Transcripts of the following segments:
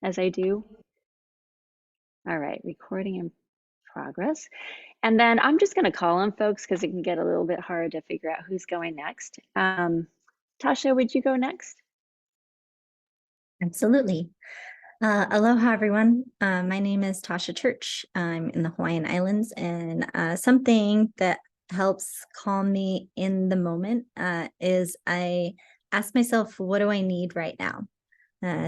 as I do? All right, recording in progress. And then I'm just going to call on folks because it can get a little bit hard to figure out who's going next. Tasha, would you go next? Absolutely. Aloha, everyone. My name is Tasha Church. I'm in the Hawaiian Islands, and something that helps calm me in the moment is I ask myself, what do I need right now?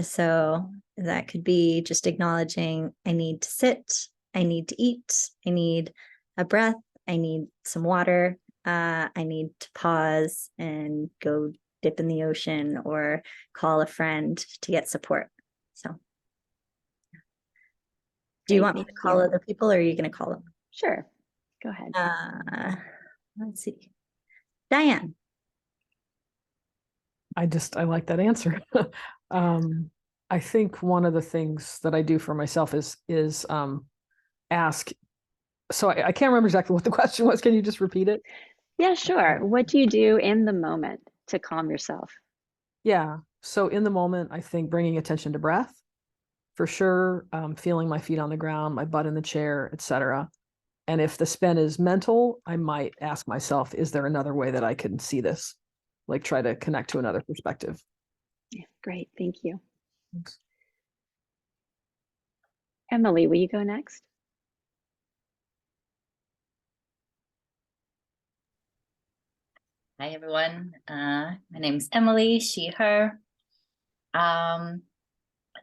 So that could be just acknowledging I need to sit, I need to eat, I need a breath, I need some water, I need to pause and go dip in the ocean or call a friend to get support. So do you want me to call other people or are you going to call them? Sure, go ahead. Let's see. Diane. I like that answer. I think one of the things that I do for myself is ask. So I can't remember exactly what the question was. Can you just repeat it? Yeah, sure. What do you do in the moment to calm yourself? Yeah. So in the moment, I think bringing attention to breath, for sure, feeling my feet on the ground, my butt in the chair, etc. And if the spin is mental, I might ask myself, is there another way that I can see this? Like try to connect to another perspective. Yeah, great. Thank you. Thanks. Emily, will you go next? Hi, everyone. My name's Emily, she, her. I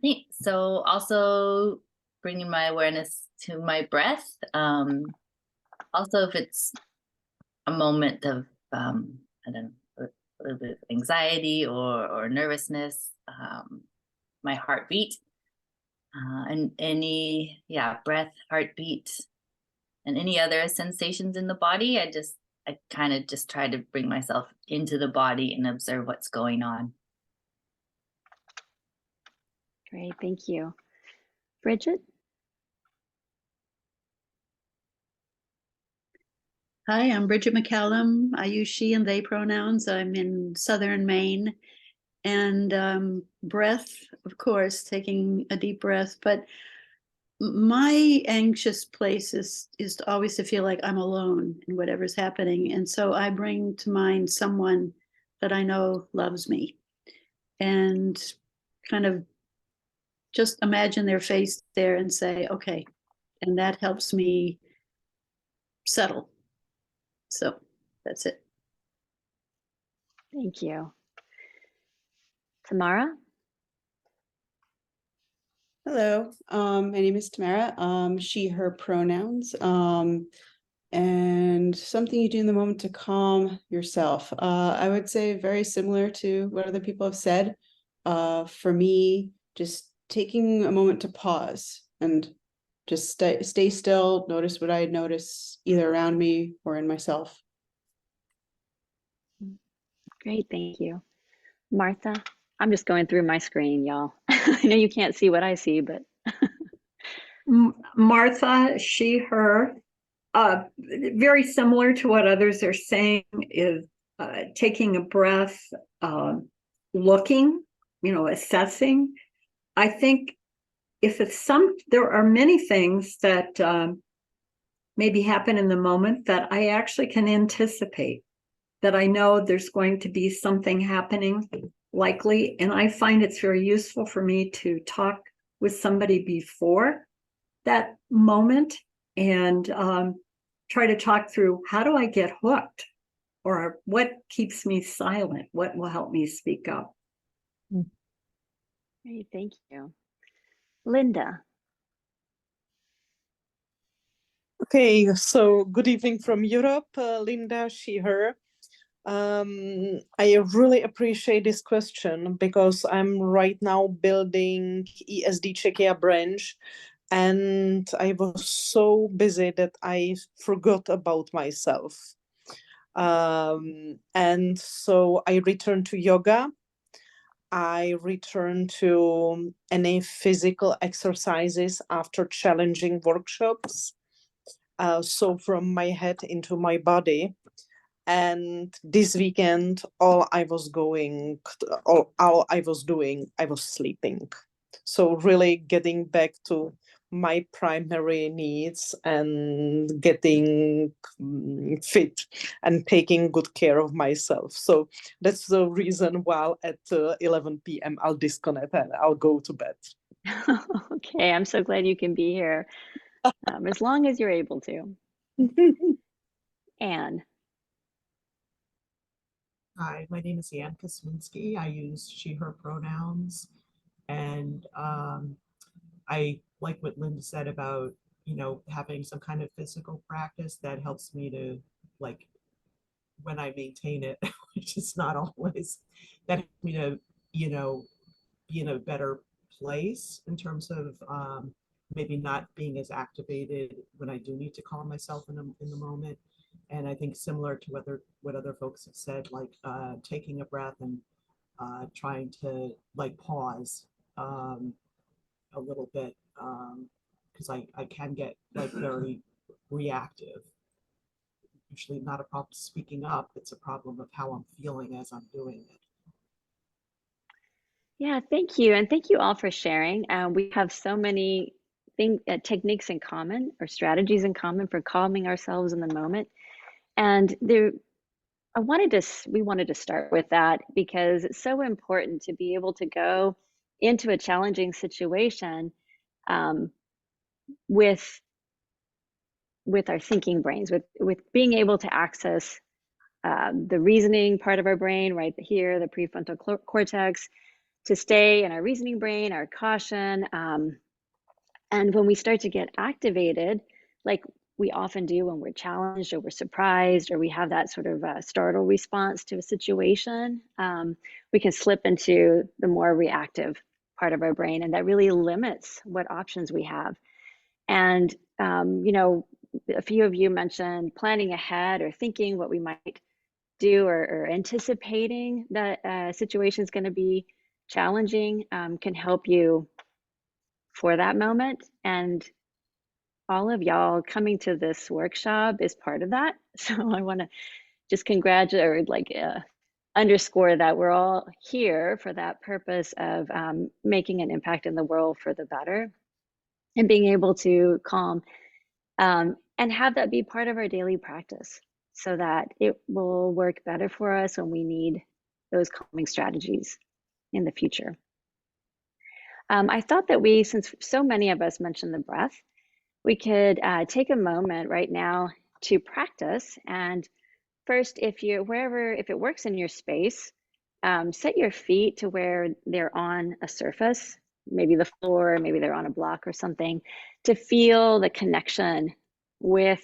think so. Also bringing my awareness to my breath. Also, if it's a moment of, I don't know, a little bit of anxiety or nervousness, my heartbeat, and any, breath, heartbeat, and any other sensations in the body. I kind of just try to bring myself into the body and observe what's going on. Great, thank you. Bridget? Hi, I'm Bridget McCallum. I use she and they pronouns. I'm in Southern Maine. And breath, of course, taking a deep breath. But my anxious place is always to feel like I'm alone in whatever's happening. And so I bring to mind someone that I know loves me and kind of just imagine their face there and say, okay. And that helps me settle. So that's it. Thank you. Tamara? Hello, my name is Tamara. She, her pronouns. And something you do in the moment to calm yourself. I would say very similar to what other people have said. For me, just taking a moment to pause and just stay still, notice what I notice either around me or in myself. Great, thank you. Martha? I'm just going through my screen, y'all. I know you can't see what I see, but. Martha, she, her. Very similar to what others are saying is taking a breath, looking, assessing. I think if it's there are many things that maybe happen in the moment that I actually can anticipate, that I know there's going to be something happening likely. And I find it's very useful for me to talk with somebody before that moment and try to talk through, how do I get hooked? Or what keeps me silent? What will help me speak up? Great, thank you. Linda. Okay, so good evening from Europe, Linda, she, her. I really appreciate this question because I'm right now building ESD Czechia branch and I was so busy that I forgot about myself. And so I returned to yoga. I returned to any physical exercises after challenging workshops. So from my head into my body. And this weekend, all I was doing, I was sleeping. So really getting back to my primary needs and getting fit and taking good care of myself. So that's the reason why at 11 p.m. I'll disconnect and I'll go to bed. Okay, I'm so glad you can be here as long as you're able to. Anne. Hi, my name is Ann Kosminski. I use she, her pronouns. And I like what Linda said about, having some kind of physical practice that helps me to, like, when I maintain it, which is not always, that helps me to, be in a better place in terms of maybe not being as activated when I do need to calm myself in the moment. And I think similar to what other folks have said, like taking a breath and trying to like pause a little bit, because I can get like very reactive. Usually not a problem speaking up, it's a problem of how I'm feeling as I'm doing it. Yeah, thank you. And thank you all for sharing. We have so many techniques in common or strategies in common for calming ourselves in the moment. And we wanted to start with that because it's so important to be able to go into a challenging situation with our thinking brains, with being able to access the reasoning part of our brain right here, the prefrontal cortex, to stay in our reasoning brain, our caution. And when we start to get activated, like we often do when we're challenged or we're surprised or we have that sort of startle response to a situation, we can slip into the more reactive part of our brain, and that really limits what options we have. And, a few of you mentioned planning ahead or thinking what we might do or anticipating that a situation is going to be challenging can help you for that moment. And all of y'all coming to this workshop is part of that. So I want to just congratulate or underscore that we're all here for that purpose of making an impact in the world for the better and being able to calm and have that be part of our daily practice so that it will work better for us when we need those calming strategies in the future. I thought that since so many of us mentioned the breath, we could take a moment right now to practice. And first, if it works in your space, set your feet to where they're on a surface, maybe the floor, maybe they're on a block or something, to feel the connection with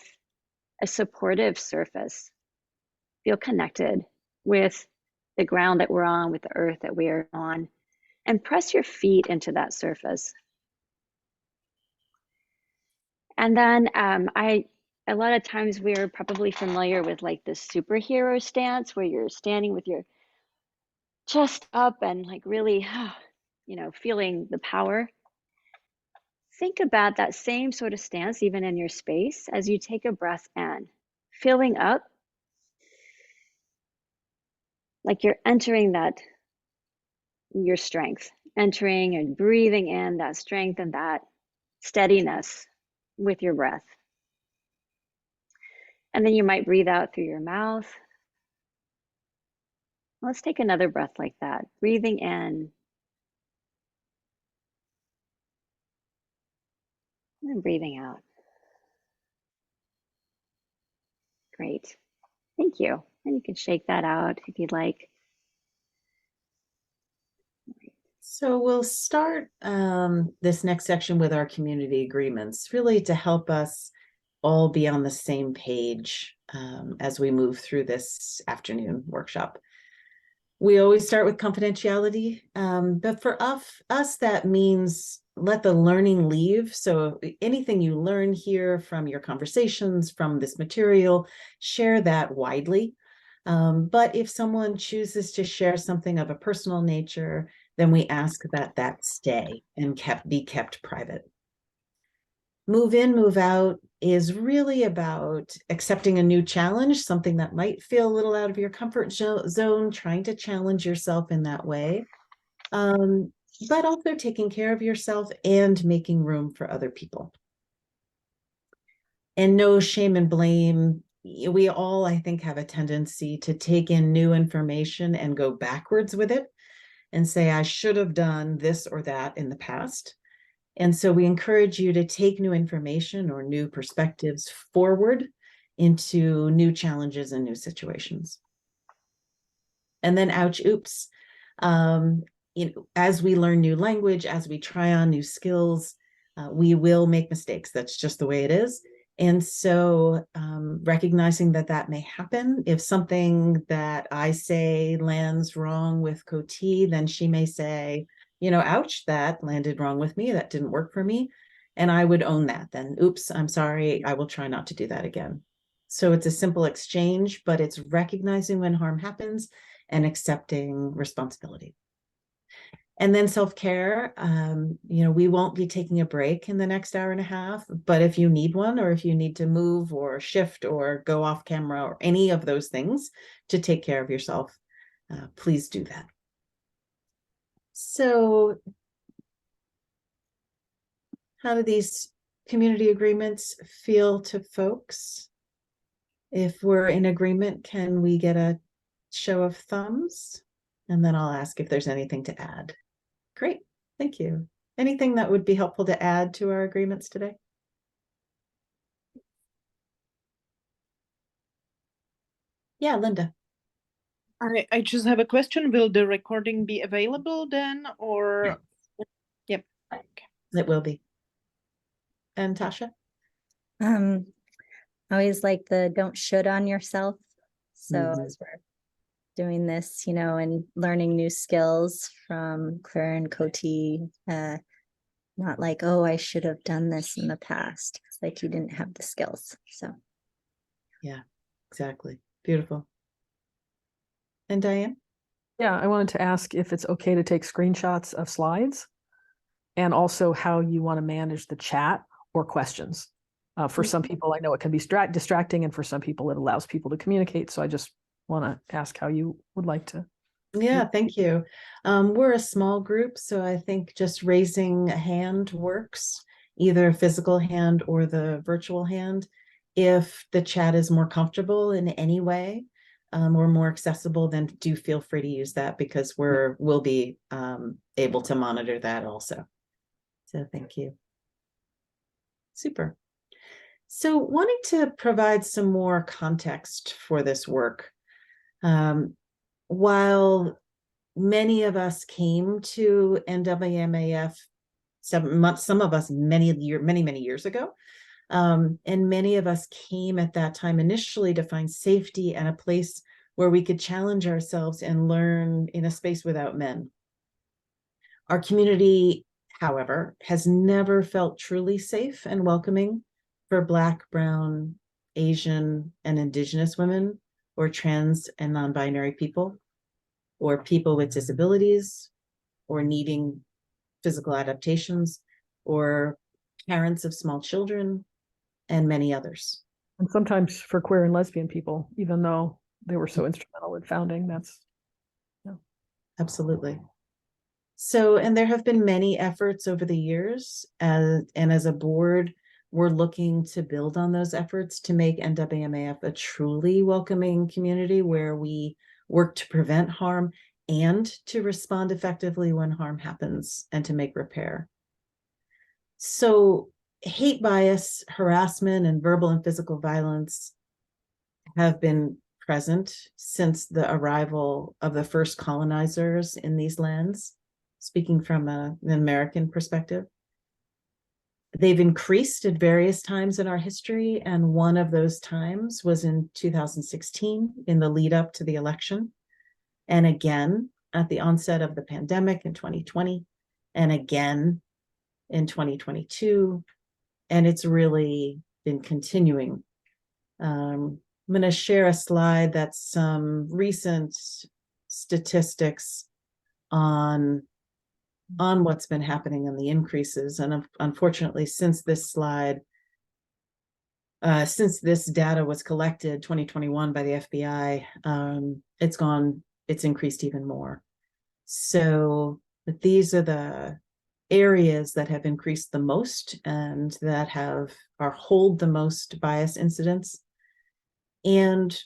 a supportive surface. Feel connected with the ground that we're on, with the earth that we are on, and press your feet into that surface. And then a lot of times we're probably familiar with like this superhero stance where you're standing with your chest up and like really, feeling the power. Think about that same sort of stance even in your space as you take a breath in, filling up like you're entering your strength, entering and breathing in that strength and that steadiness with your breath. And then you might breathe out through your mouth. Let's take another breath like that. Breathing in and breathing out. Great. Thank you. And you can shake that out if you'd like. So we'll start this next section with our community agreements, really to help us all be on the same page as we move through this afternoon workshop. We always start with confidentiality, but for us that means let the learning leave. So anything you learn here from your conversations, from this material, share that widely. But if someone chooses to share something of a personal nature, then we ask that stay and be kept private. Move in, move out is really about accepting a new challenge, something that might feel a little out of your comfort zone, trying to challenge yourself in that way. but also taking care of yourself and making room for other people. And no shame and blame. We all, I think, have a tendency to take in new information and go backwards with it and say, I should have done this or that in the past. And so we encourage you to take new information or new perspectives forward into new challenges and new situations. And then, ouch, oops. As we learn new language, as we try on new skills, we will make mistakes. That's just the way it is. And so recognizing that that may happen, if something that I say lands wrong with Coty, then she may say, ouch, that landed wrong with me. That didn't work for me. And I would own that then. Oops, I'm sorry. I will try not to do that again. So it's a simple exchange, but it's recognizing when harm happens and accepting responsibility. And then self-care, we won't be taking a break in the next hour and a half, but if you need one, or if you need to move or shift or go off camera or any of those things to take care of yourself, please do that. So how do these community agreements feel to folks? If we're in agreement, can we get a show of thumbs? And then I'll ask if there's anything to add. Great, thank you. Anything that would be helpful to add to our agreements today? Yeah, Linda. I just have a question. Will the recording be available then, or? Yep. Okay. It will be. And Tasha? I always like the don't should on yourself. So as we're doing this, and learning new skills from Clara and Coty, not like, oh, I should have done this in the past. It's like you didn't have the skills. So yeah, exactly. Beautiful. And Diane? Yeah, I wanted to ask if it's okay to take screenshots of slides, and also how you want to manage the chat or questions. For some people, I know it can be distracting, and for some people, it allows people to communicate. So I just want to ask how you would like to. Yeah, thank you. We're a small group, so I think just raising a hand works, either a physical hand or the virtual hand. If the chat is more comfortable in any way, or more accessible, then do feel free to use that, because we'll be able to monitor that also. So thank you. Super. So wanting to provide some more context for this work. While many of us came to NWMAF some of us many years ago, and many of us came at that time initially to find safety and a place where we could challenge ourselves and learn in a space without men. Our community, however, has never felt truly safe and welcoming for Black, Brown, Asian, and Indigenous women, or trans and non-binary people, or people with disabilities, or needing physical adaptations, or parents of small children, and many others. And sometimes for queer and lesbian people, even though they were so instrumental in founding, that's. Yeah. Absolutely. So, and there have been many efforts over the years, and as a board, we're looking to build on those efforts to make NWMAF a truly welcoming community where we work to prevent harm and to respond effectively when harm happens and to make repair. So hate bias, harassment, and verbal and physical violence have been present since the arrival of the first colonizers in these lands, speaking from an American perspective. They've increased at various times in our history, and one of those times was in 2016 in the lead up to the election, and again at the onset of the pandemic in 2020, and again in 2022, and it's really been continuing. I'm going to share a slide that's some recent statistics on what's been happening and the increases. And unfortunately, since this slide, since this data was collected 2021 by the FBI, it's increased even more. So But these are the areas that have increased the most and that hold the most bias incidents. And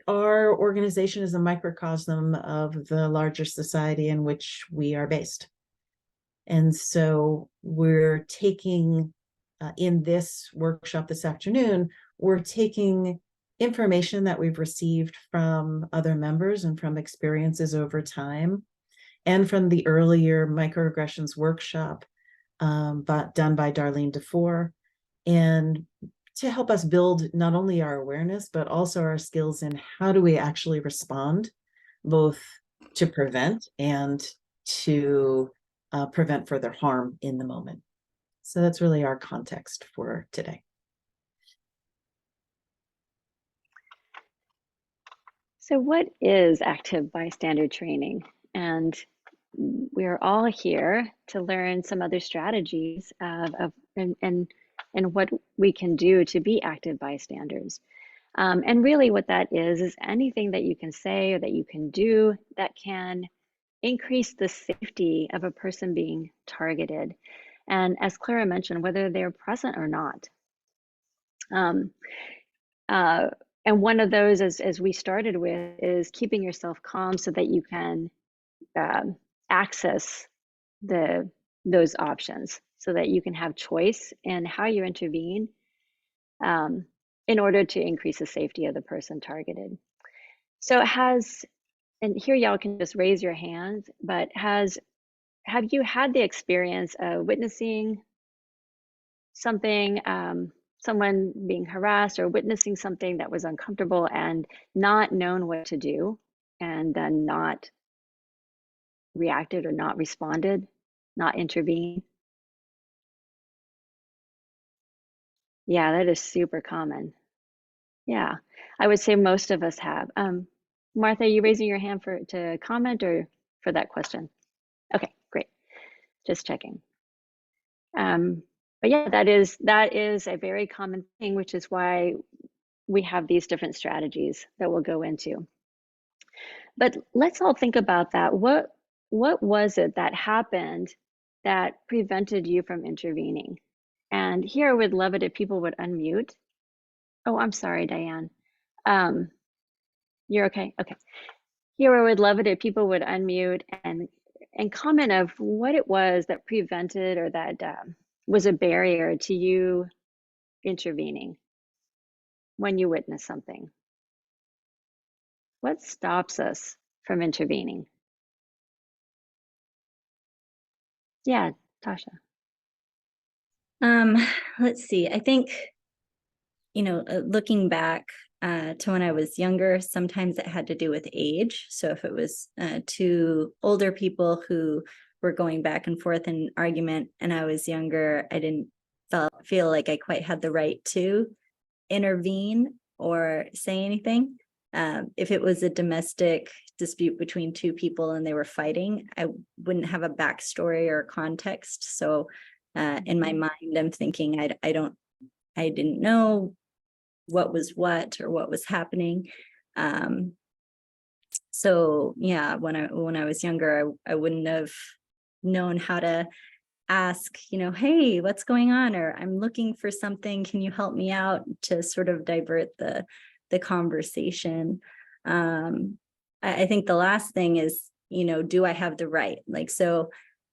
our organization is a microcosm of the larger society in which we are based. And so we're taking, in this workshop this afternoon, we're taking information that we've received from other members and from experiences over time, and from the earlier microaggressions workshop but done by Darlene DeFore, and to help us build not only our awareness, but also our skills in how do we actually respond, both to prevent and to prevent further harm in the moment. So that's really our context for today. So what is active bystander training? And we're all here to learn some other strategies and what we can do to be active bystanders. And really what that is anything that you can say or that you can do that can increase the safety of a person being targeted. And as Clara mentioned, whether they're present or not. And one of those, as we started with, is keeping yourself calm so that you can access those options, so that you can have choice in how you intervene in order to increase the safety of the person targeted. So and here y'all can just raise your hands, but have you had the experience of witnessing something, someone being harassed, or witnessing something that was uncomfortable and not known what to do, and then not reacted or not responded, not intervened? Yeah, that is super common. Yeah, I would say most of us have. Martha, are you raising your hand to comment or for that question? Okay, great. Just checking. But yeah, that is a very common thing, which is why we have these different strategies that we'll go into. But let's all think about that. What was it that happened that prevented you from intervening? And here I would love it if people would unmute. Oh, I'm sorry, Diane. You're okay? Okay. Here I would love it if people would unmute and comment of what it was that prevented or that was a barrier to you intervening when you witness something. What stops us from intervening? Yeah, Tasha. Let's see. I think, looking back to when I was younger, sometimes it had to do with age. So if it was two older people who were going back and forth in argument and I was younger, I didn't feel like I quite had the right to intervene or say anything. If it was a domestic dispute between two people and they were fighting, I wouldn't have a backstory or context. So in my mind, I'm thinking I didn't know what was what or what was happening. So yeah, when I was younger, I wouldn't have known how to ask, hey, what's going on? Or I'm looking for something. Can you help me out, to sort of divert the conversation? I think the last thing is, do I have the right?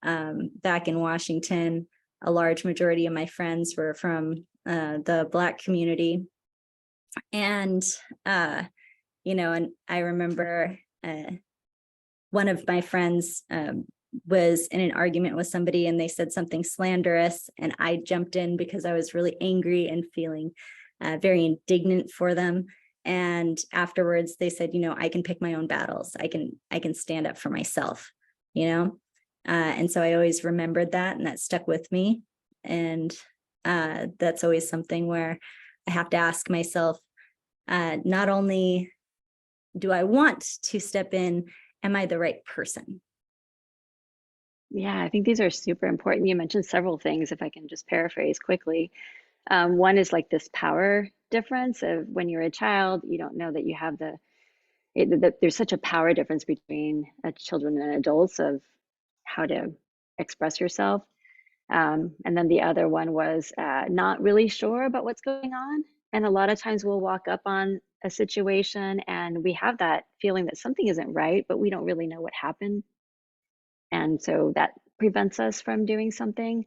Back in Washington, a large majority of my friends were from the Black community. And, and I remember one of my friends was in an argument with somebody and they said something slanderous, and I jumped in because I was really angry and feeling very indignant for them. And afterwards they said, I can pick my own battles. I can stand up for myself, and so I always remembered that, and that stuck with me. And that's always something where I have to ask myself, not only do I want to step in, am I the right person? Yeah, I think these are super important. You mentioned several things, if I can just paraphrase quickly. One is like this power difference of when you're a child, you don't know that you have there's such a power difference between children and adults of how to express yourself. And then the other one was not really sure about what's going on. And a lot of times we'll walk up on a situation and we have that feeling that something isn't right, but we don't really know what happened. And so that prevents us from doing something.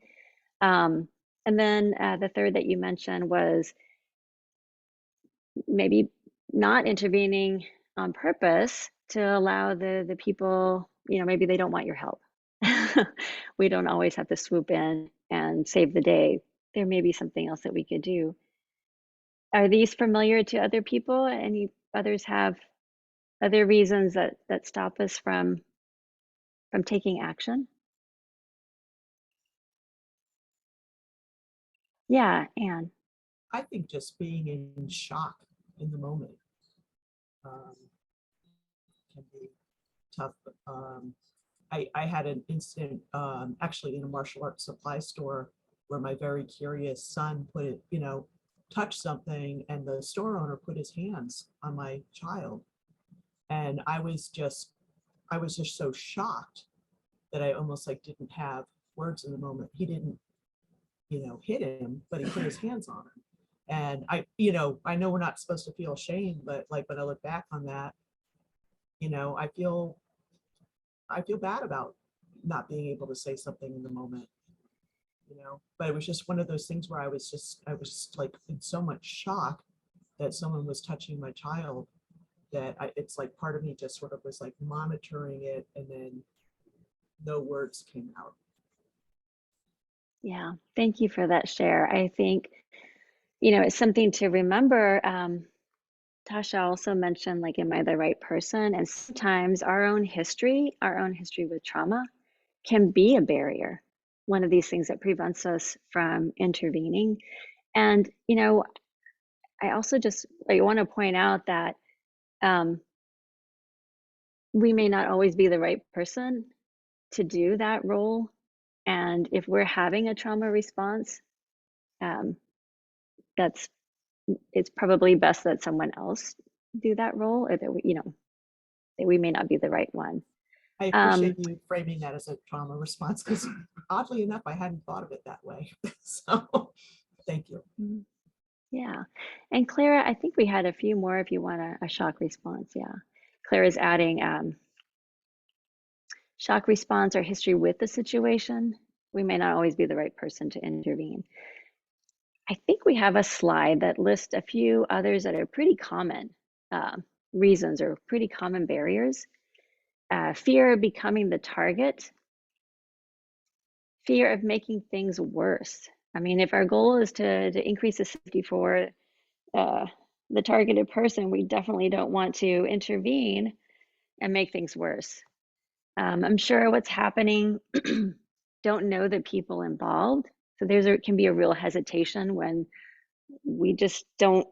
And then the third that you mentioned was maybe not intervening on purpose to allow the people, maybe they don't want your help. We don't always have to swoop in and save the day. There may be something else that we could do. Are these familiar to other people? Any others have other reasons that stop us from taking action? Yeah, Anne. I think just being in shock in the moment can be tough. I had an incident actually in a martial arts supply store where my very curious son put it, touched something, and the store owner put his hands on my child. And I was just so shocked that I almost like didn't have words in the moment. He didn't, hit him, but he put his hands on him. And I know we're not supposed to feel shame, but like when I look back on that, I feel bad about not being able to say something in the moment, but it was just one of those things where I was like in so much shock that someone was touching my child that it's like part of me just sort of was like monitoring it, and then no words came out. Yeah, thank you for that share. I think, it's something to remember. Tasha also mentioned, like, am I the right person? And sometimes our own history with trauma can be a barrier, one of these things that prevents us from intervening. And, I also just want to point out that we may not always be the right person to do that role. And if we're having a trauma response, it's probably best that someone else do that role, or that we may not be the right one. I appreciate you framing that as a trauma response, because oddly enough, I hadn't thought of it that way. So thank you. Yeah. And Clara, I think we had a few more if you want a shock response. Yeah. Clara's adding shock response or history with the situation. We may not always be the right person to intervene. I think we have a slide that lists a few others that are pretty common reasons or pretty common barriers. Fear of becoming the target, fear of making things worse. I mean, if our goal is to increase the safety for the targeted person, we definitely don't want to intervene and make things worse. I'm sure what's happening, don't know the people involved. So can be a real hesitation when we just don't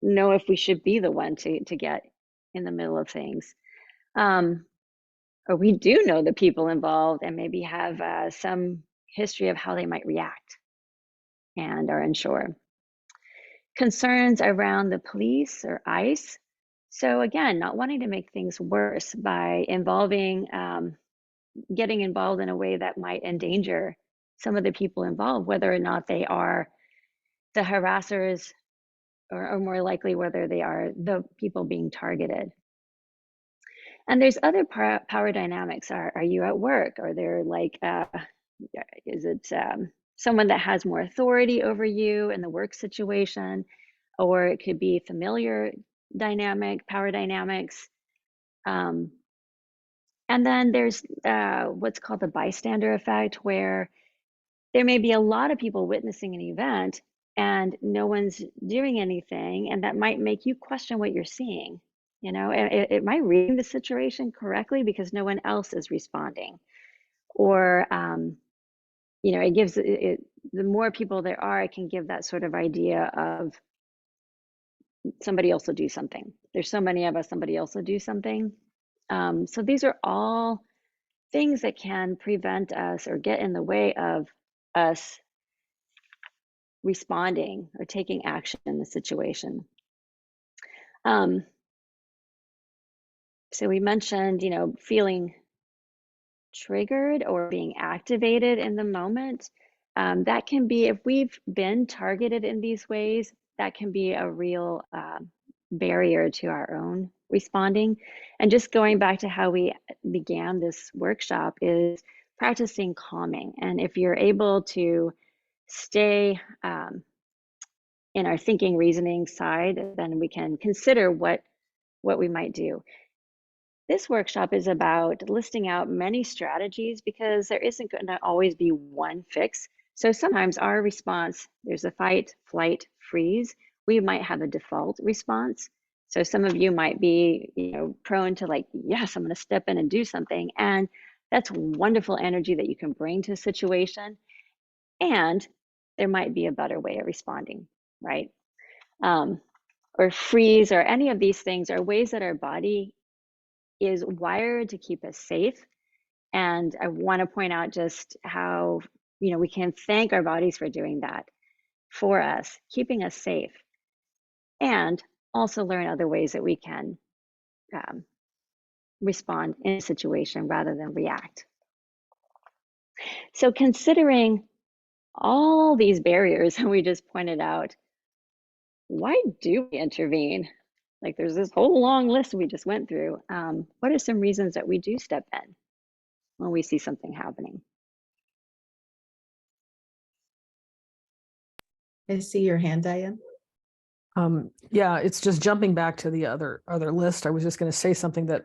know if we should be the one to get in the middle of things. Or we do know the people involved and maybe have some history of how they might react and are unsure. Concerns around the police or ICE. So again, not wanting to make things worse by getting involved in a way that might endanger some of the people involved, whether or not they are the harassers or more likely whether they are the people being targeted. And there's other power dynamics. Are you at work? Are there like, is it someone that has more authority over you in the work situation? Or it could be familiar dynamic, power dynamics. And then there's what's called the bystander effect, where there may be a lot of people witnessing an event and no one's doing anything, and that might make you question what you're seeing. Am I reading the situation correctly because no one else is responding? Or, it gives the more people there are, it can give that sort of idea of somebody else will do something. There's so many of us, somebody else will do something. So these are all things that can prevent us or get in the way of us responding or taking action in the situation. So we mentioned, feeling triggered or being activated in the moment. That can be, if we've been targeted in these ways, that can be a real barrier to our own responding. And just going back to how we began this workshop is practicing calming. And if you're able to stay in our thinking, reasoning side, then we can consider what we might do. This workshop is about listing out many strategies because there isn't going to always be one fix. So sometimes our response, there's a fight, flight, freeze. We might have a default response. So some of you might be, prone to like, yes, I'm going to step in and do something. And that's wonderful energy that you can bring to a situation. And there might be a better way of responding, right? Or freeze, or any of these things are ways that our body is wired to keep us safe. And I want to point out just how, we can thank our bodies for doing that for us, keeping us safe, and also learn other ways that we can respond in a situation rather than react. So considering all these barriers that we just pointed out, why do we intervene? Like, there's this whole long list we just went through. What are some reasons that we do step in when we see something happening? I see your hand, Diane. Yeah, it's just jumping back to the other list. I was just going to say something that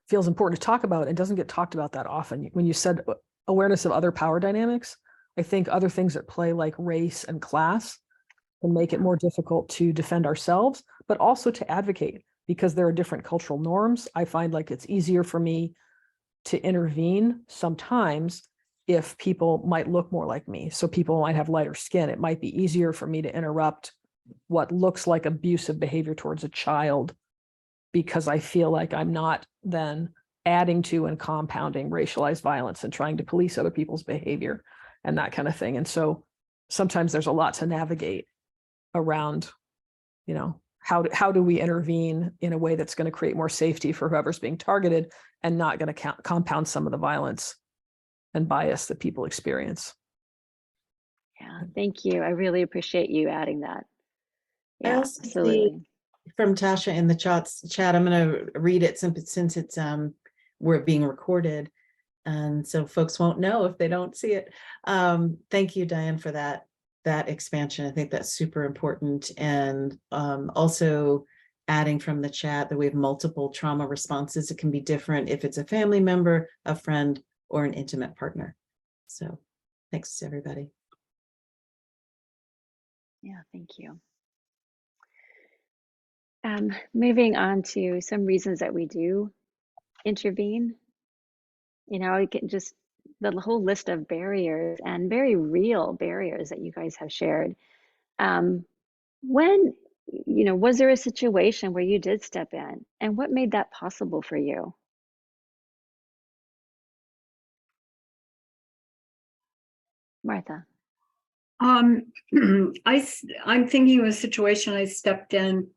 feels important to talk about and doesn't get talked about that often. When you said awareness of other power dynamics, I think other things at play like race and class can make it more difficult to defend ourselves, but also to advocate because there are different cultural norms. I find like it's easier for me to intervene sometimes if people might look more like me. So people might have lighter skin. It might be easier for me to interrupt what looks like abusive behavior towards a child because I feel like I'm not then adding to and compounding racialized violence and trying to police other people's behavior and that kind of thing. And so sometimes there's a lot to navigate around, how do we intervene in a way that's going to create more safety for whoever's being targeted and not going to compound some of the violence and bias that people experience. Yeah, thank you. I really appreciate you adding that. I Yeah, also absolutely. see from Tasha in the chat, I'm going to read it since it's we're being recorded, and so folks won't know if they don't see it. Thank you, Diane, for that expansion. I think that's super important. And also adding from the chat that we have multiple trauma responses. It can be different if it's a family member, a friend, or an intimate partner. So thanks to everybody. Yeah, thank you. Moving on to some reasons that we do intervene. You can just the whole list of barriers and very real barriers that you guys have shared. When, was there a situation where you did step in, and what made that possible for you? Martha. I'm thinking of a situation I stepped in.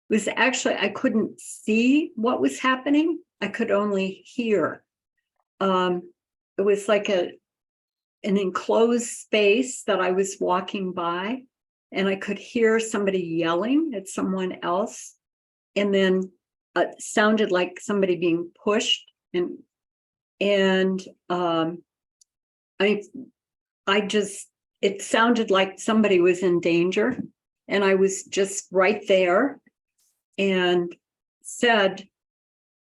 Was actually, I couldn't see what was happening. I could only hear. It was like an enclosed space that I was walking by, and I could hear somebody yelling at someone else, and then it sounded like somebody being pushed, and it sounded like somebody was in danger, and I was just right there and said,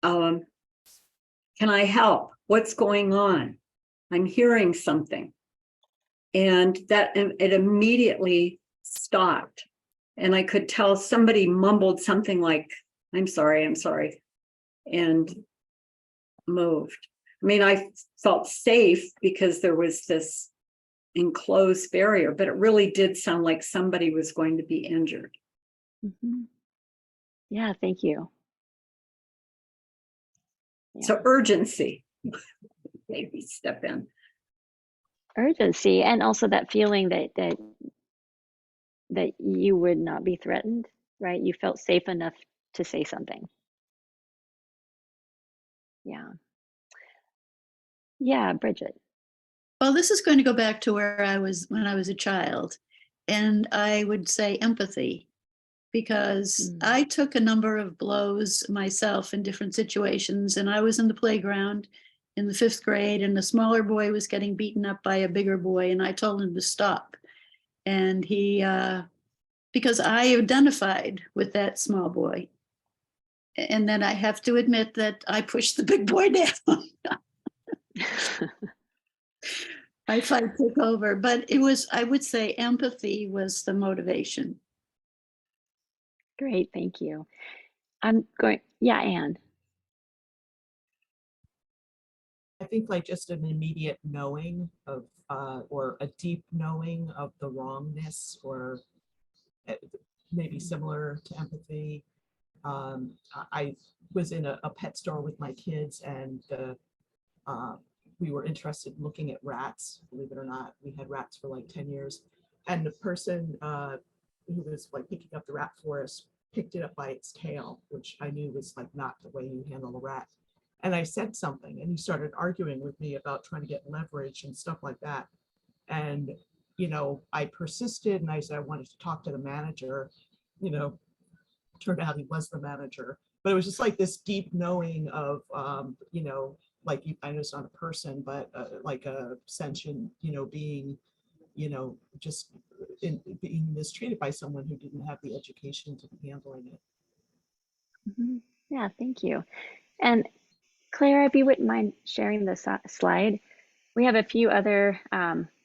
can I help? What's going on? I'm hearing something. And that it immediately stopped. And I could tell somebody mumbled something like, I'm sorry, and moved. I mean, I felt safe because there was this enclosed barrier, but it really did sound like somebody was going to be injured. Mm-hmm. Yeah, thank you. Yeah. So urgency, maybe step in. Urgency, and also that feeling that you would not be threatened, right? You felt safe enough to say something. Yeah. Yeah, Bridget. Well, this is going to go back to where I was when I was a child. And I would say empathy, because I took a number of blows myself in different situations. And I was in the playground in the 5th grade, and the smaller boy was getting beaten up by a bigger boy. And I told him to stop. And he, because I identified with that small boy. And then I have to admit that I pushed the big boy down. My fight took over, but it was, I would say empathy was the motivation. Great, thank you. I'm going, yeah, Anne. I think like just an immediate knowing of, or a deep knowing of the wrongness, or maybe similar to empathy. I was in a pet store with my kids, and we were interested in looking at rats. Believe it or not, we had rats for like 10 years. And the person who was like picking up the rat for us picked it up by its tail, which I knew was like not the way you handle a rat. And I said something, and he started arguing with me about trying to get leverage and stuff like that. And, you know, I persisted, and I said I wanted to talk to the manager. You know, turned out he was the manager. But it was just like this deep knowing of, you know, like I know it's not a person, but like a sentient, you know, being, you know, just being mistreated by someone who didn't have the education to be handling it. Yeah, thank you. And Clara, if you wouldn't mind sharing the slide. We have a few other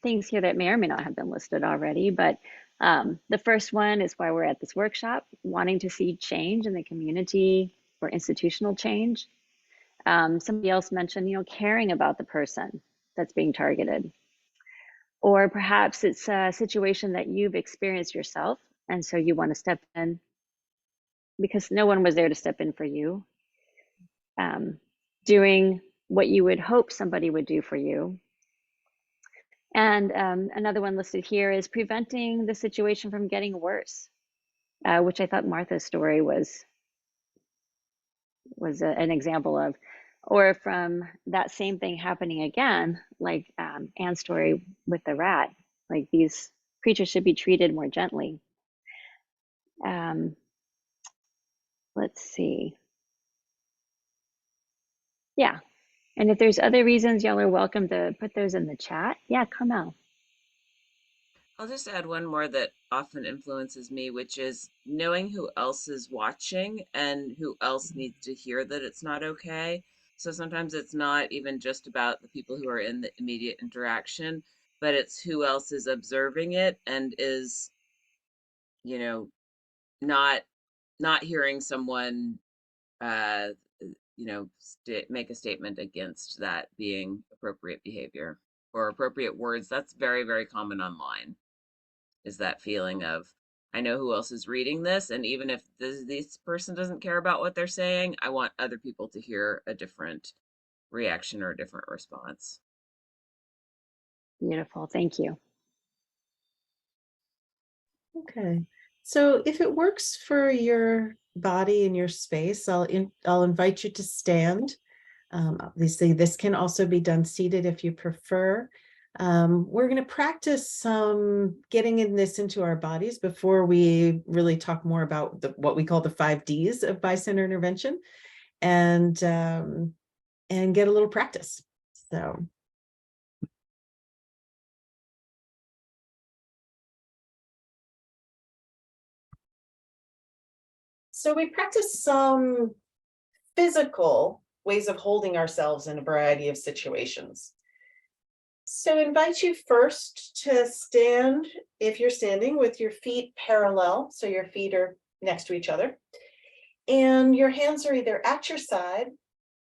things here that may or may not have been listed already, but the first one is why we're at this workshop, wanting to see change in the community or institutional change. Somebody else mentioned, you know, caring about the person that's being targeted. Or perhaps it's a situation that you've experienced yourself, and so you want to step in because no one was there to step in for you. Doing what you would hope somebody would do for you. And another one listed here is preventing the situation from getting worse, which I thought Martha's story was an example of, or from that same thing happening again, like Anne's story with the rat. Like these creatures should be treated more gently. Let's see. Yeah, and if there's other reasons, y'all are welcome to put those in the chat. Yeah, Carmel. I'll just add one more that often influences me, which is knowing who else is watching and who else needs to hear that it's not okay. So sometimes it's not even just about the people who are in the immediate interaction, but it's who else is observing it and is, you know, not hearing someone, you know, make a statement against that being appropriate behavior or appropriate words. That's very, very common online. Is that feeling of, I know who else is reading this, and even if this person doesn't care about what they're saying, I want other people to hear a different reaction or a different response. Beautiful, thank you. Okay, so if it works for your body and your space, I'll invite you to stand. Obviously, this can also be done seated if you prefer. We're going to practice some getting into our bodies before we really talk more about what we call the 5 Ds of bystander intervention, and get a little practice. So we practice some physical ways of holding ourselves in a variety of situations. So I invite you first to stand, if you're standing, with your feet parallel, so your feet are next to each other, and your hands are either at your side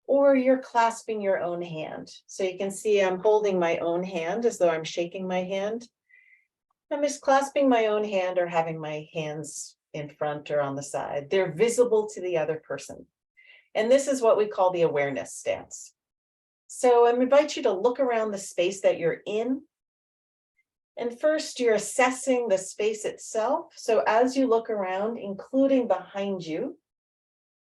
or you're clasping your own hand. So you can see I'm holding my own hand as though I'm shaking my hand. I'm just clasping my own hand or having my hands in front or on the side. They're visible to the other person. And this is what we call the awareness stance. So I invite you to look around the space that you're in. And first, you're assessing the space itself. So as you look around, including behind you,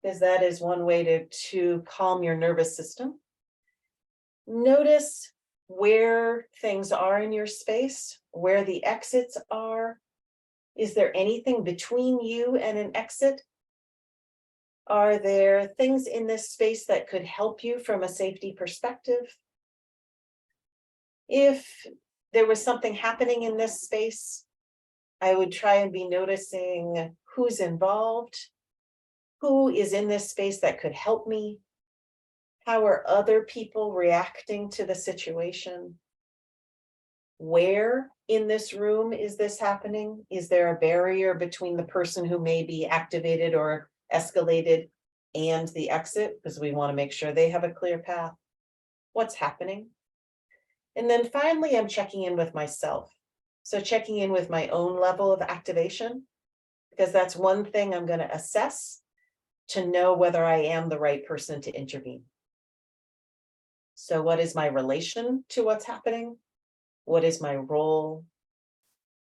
because that is one way to calm your nervous system. Notice where things are in your space, where the exits are. Is there anything between you and an exit? Are there things in this space that could help you from a safety perspective? If there was something happening in this space, I would try and be noticing who's involved, who is in this space that could help me, how are other people reacting to the situation? Where in this room is this happening? Is there a barrier between the person who may be activated or escalated and the exit? Because we want to make sure they have a clear path. What's happening? And then finally, I'm checking in with myself. So checking in with my own level of activation, because that's one thing I'm going to assess to know whether I am the right person to intervene. So what is my relation to what's happening? What is my role?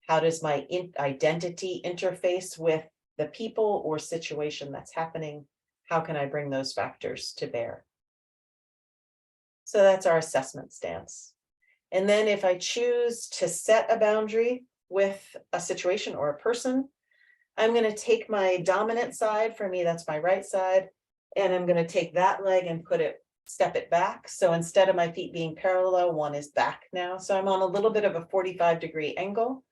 How does my identity interface with the people or situation that's happening? How can I bring those factors to bear? So that's our assessment stance. And then if I choose to set a boundary with a situation or a person, I'm going to take my dominant side, for me, that's my right side, and I'm going to take that leg and step it back. So instead of my feet being parallel, one is back now. So I'm on a little bit of a 45-degree angle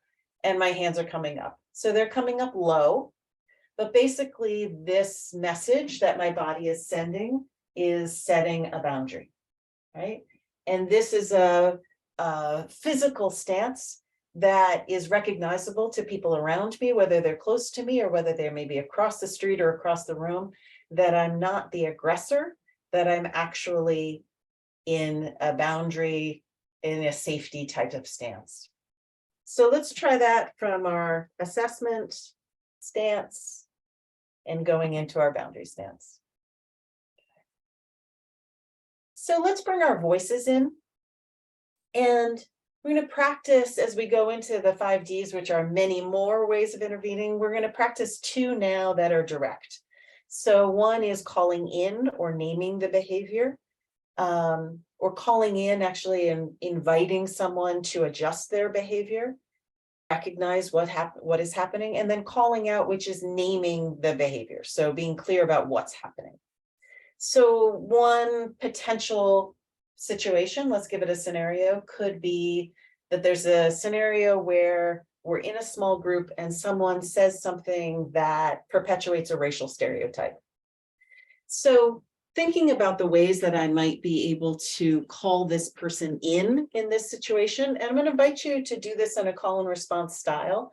and my hands are coming up. So they're coming up low, but basically this message that my body is sending is setting a boundary, right? And this is a physical stance that is recognizable to people around me, whether they're close to me or whether they're maybe across the street or across the room, that I'm not the aggressor, that I'm actually in a boundary, in a safety type of stance. So let's try that from our assessment stance and going into our boundary stance. So let's bring our voices in. And we're going to practice as we go into the 5 Ds, which are many more ways of intervening. We're going to practice 2 now that are direct. So one is calling in or naming the behavior, or calling in actually and inviting someone to adjust their behavior, recognize what is happening, and then calling out, which is naming the behavior. So being clear about what's happening. So one potential situation, let's give it a scenario, could be that there's a scenario where we're in a small group and someone says something that perpetuates a racial stereotype. So thinking about the ways that I might be able to call this person in this situation, and I'm going to invite you to do this in a call and response style.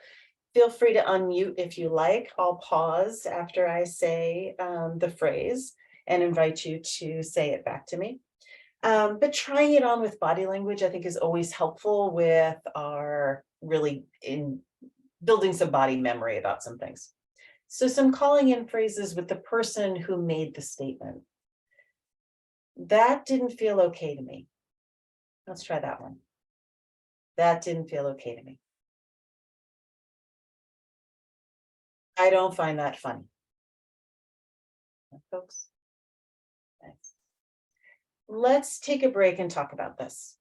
Feel free to unmute if you like. I'll pause after I say the phrase and invite you to say it back to me. But trying it on with body language, I think, is always helpful with our really in building some body memory about some things. So some calling in phrases with the person who made the statement. That didn't feel okay to me. Let's try that one. That didn't feel okay to me. I don't find that funny. Folks. Thanks. Let's take a break and talk about this.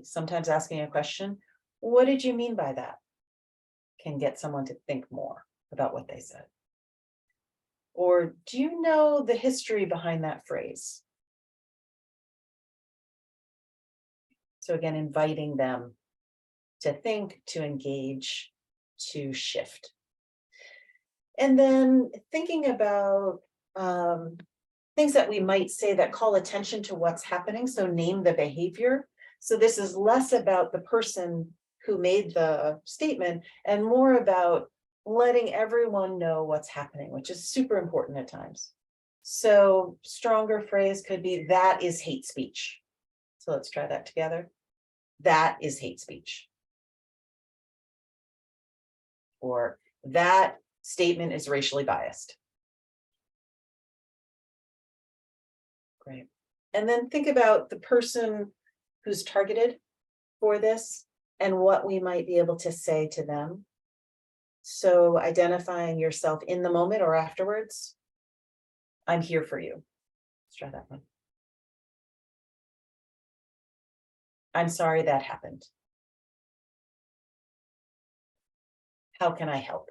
Sometimes asking a question, what did you mean by that? Can get someone to think more about what they said. Or do you know the history behind that phrase? So again, inviting them to think, to engage, to shift. And then thinking about things that we might say that call attention to what's happening. So name the behavior. So this is less about the person who made the statement and more about letting everyone know what's happening, which is super important at times. So stronger phrase could be, that is hate speech. So let's try that together. That is hate speech. Or that statement is racially biased. Great. And then think about the person who's targeted for this and what we might be able to say to them. So identifying yourself in the moment or afterwards. I'm here for you. Let's try that one. I'm sorry that happened. How can I help?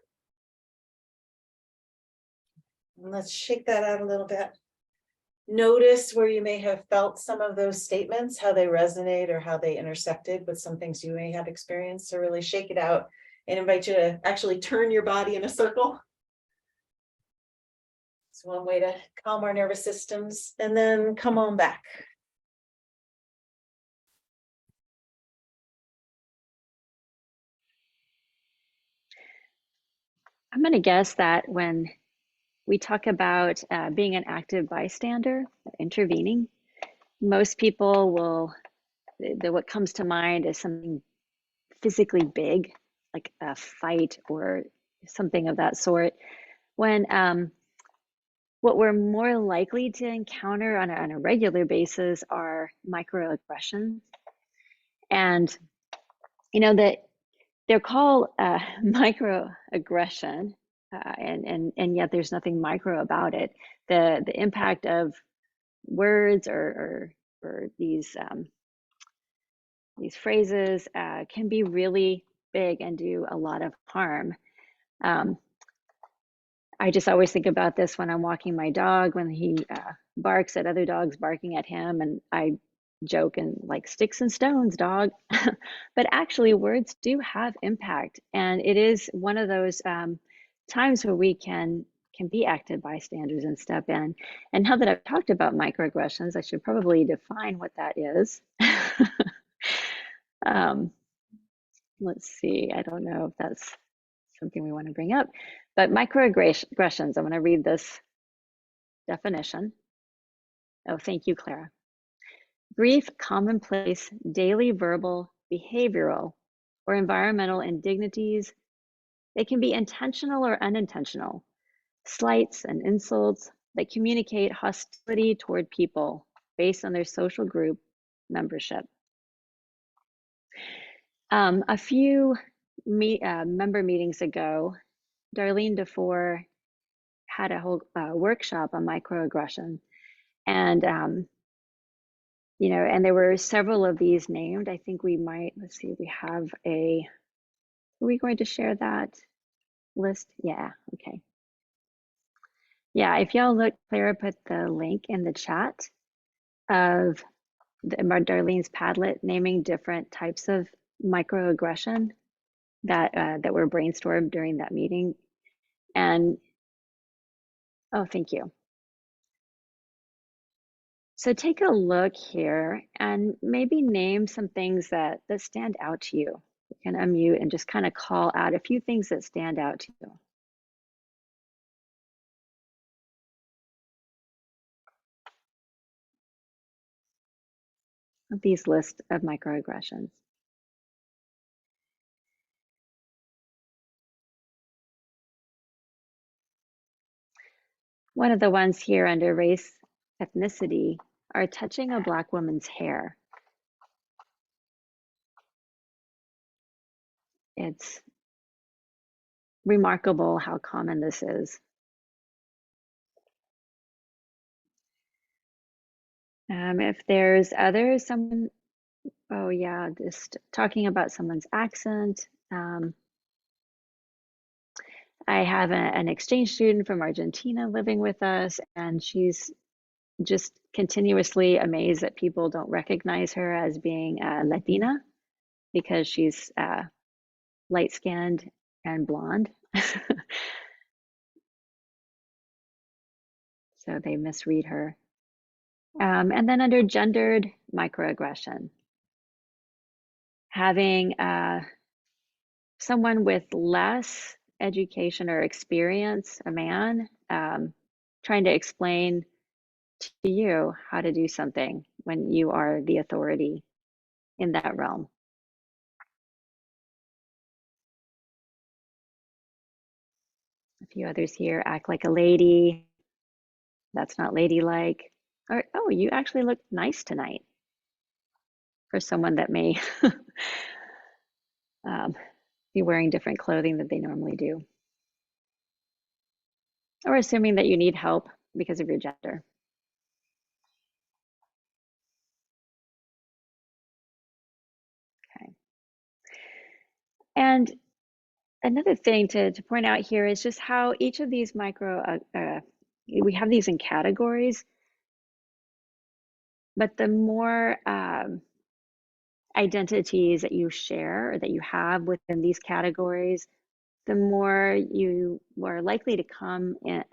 And let's shake that out a little bit. Notice where you may have felt some of those statements, how they resonate or how they intersected with some things you may have experienced. So really shake it out and invite you to actually turn your body in a circle. It's one way to calm our nervous systems, and then come on back. I'm going to guess that when we talk about being an active bystander, intervening, most people will, what comes to mind is something physically big, like a fight or something of that sort. When what we're more likely to encounter on a regular basis are microaggressions. And, you know, that they're called microaggression, and yet there's nothing micro about it. The impact of words or these phrases can be really big and do a lot of harm. I just always think about this when I'm walking my dog, when he barks at other dogs barking at him, and I joke and like, sticks and stones, dog. But actually words do have impact, and it is one of those times where we can be active bystanders and step in. And now that I've talked about microaggressions, I should probably define what that is. Let's see, I don't know if that's something we want to bring up, but microaggressions, I'm going to read this definition. Oh, thank you, Clara. Brief, commonplace, daily verbal, behavioral, or environmental indignities. They can be intentional or unintentional, slights and insults that communicate hostility toward people based on their social group membership. A few member meetings ago, Darlene DeFore had a whole workshop on microaggression, and you know, and there were several of these named. I think we might, let's see, we have a, are we going to share that list? Yeah, okay. Yeah, if y'all look, Clara put the link in the chat of Darlene's Padlet naming different types of microaggression that that were brainstormed during that meeting. And oh, thank you. So take a look here and maybe name some things that stand out to you. You can unmute and just kind of call out a few things that stand out to you. Of these lists of microaggressions. One of the ones here under race, ethnicity, are touching a Black woman's hair. It's remarkable how common this is. If there's others, someone, oh yeah, just talking about someone's accent. I have an exchange student from Argentina living with us, and she's just continuously amazed that people don't recognize her as being Latina because she's light-skinned and blonde. So they misread her. And then under gendered microaggression, having someone with less education or experience, a man, trying to explain to you how to do something when you are the authority in that realm. A few others here, act like a lady. That's not ladylike. Or, oh, you actually look nice tonight, for someone that may be wearing different clothing that they normally do. Or assuming that you need help because of your gender. Okay. And another thing to point out here is just how each of these we have these in categories, but the more identities that you share or that you have within these categories, the more you are likely to come in,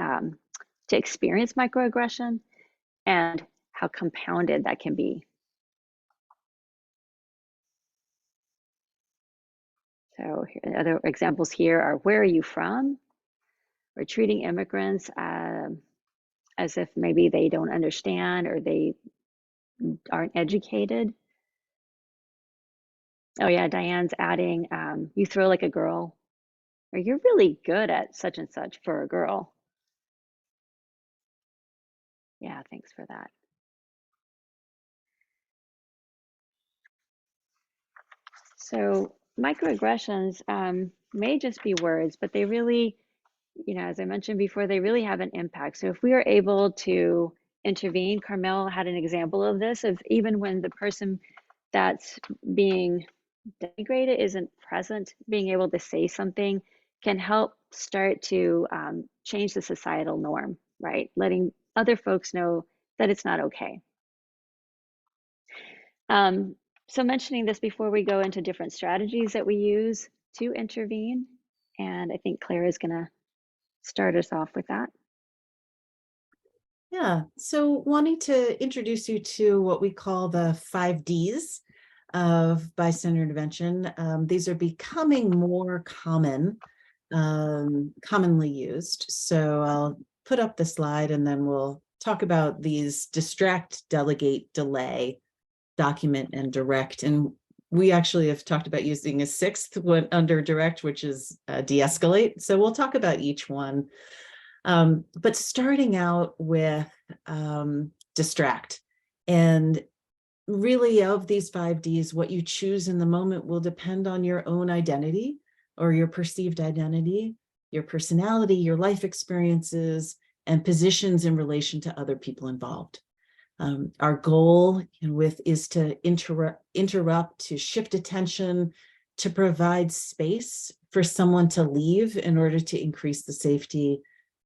to experience microaggression and how compounded that can be. So other examples here are, where are you from? We're treating immigrants as if maybe they don't understand or they aren't educated. Oh yeah, Diane's adding, you throw like a girl, or you're really good at such and such for a girl. Yeah, thanks for that. So microaggressions may just be words, but they really, as I mentioned before, they really have an impact. So if we are able to intervene, Carmel had an example of this, of even when the person that's being denigrated isn't present, being able to say something can help start to change the societal norm, right? Letting other folks know that it's not okay. So mentioning this before we go into different strategies that we use to intervene, and I think Clara is going to start us off with that. Yeah, so wanting to introduce you to what we call the 5 Ds of bystander intervention. These are becoming more common, commonly used. So I'll put up the slide and then we'll talk about these: distract, delegate, delay, document, and direct. And we actually have talked about using a 6th one under direct, which is de-escalate. So we'll talk about each one. But starting out with distract. And really, of these 5 Ds, what you choose in the moment will depend on your own identity or your perceived identity, your personality, your life experiences, and positions in relation to other people involved. Our goal is to interrupt, to shift attention, to provide space for someone to leave in order to increase the safety,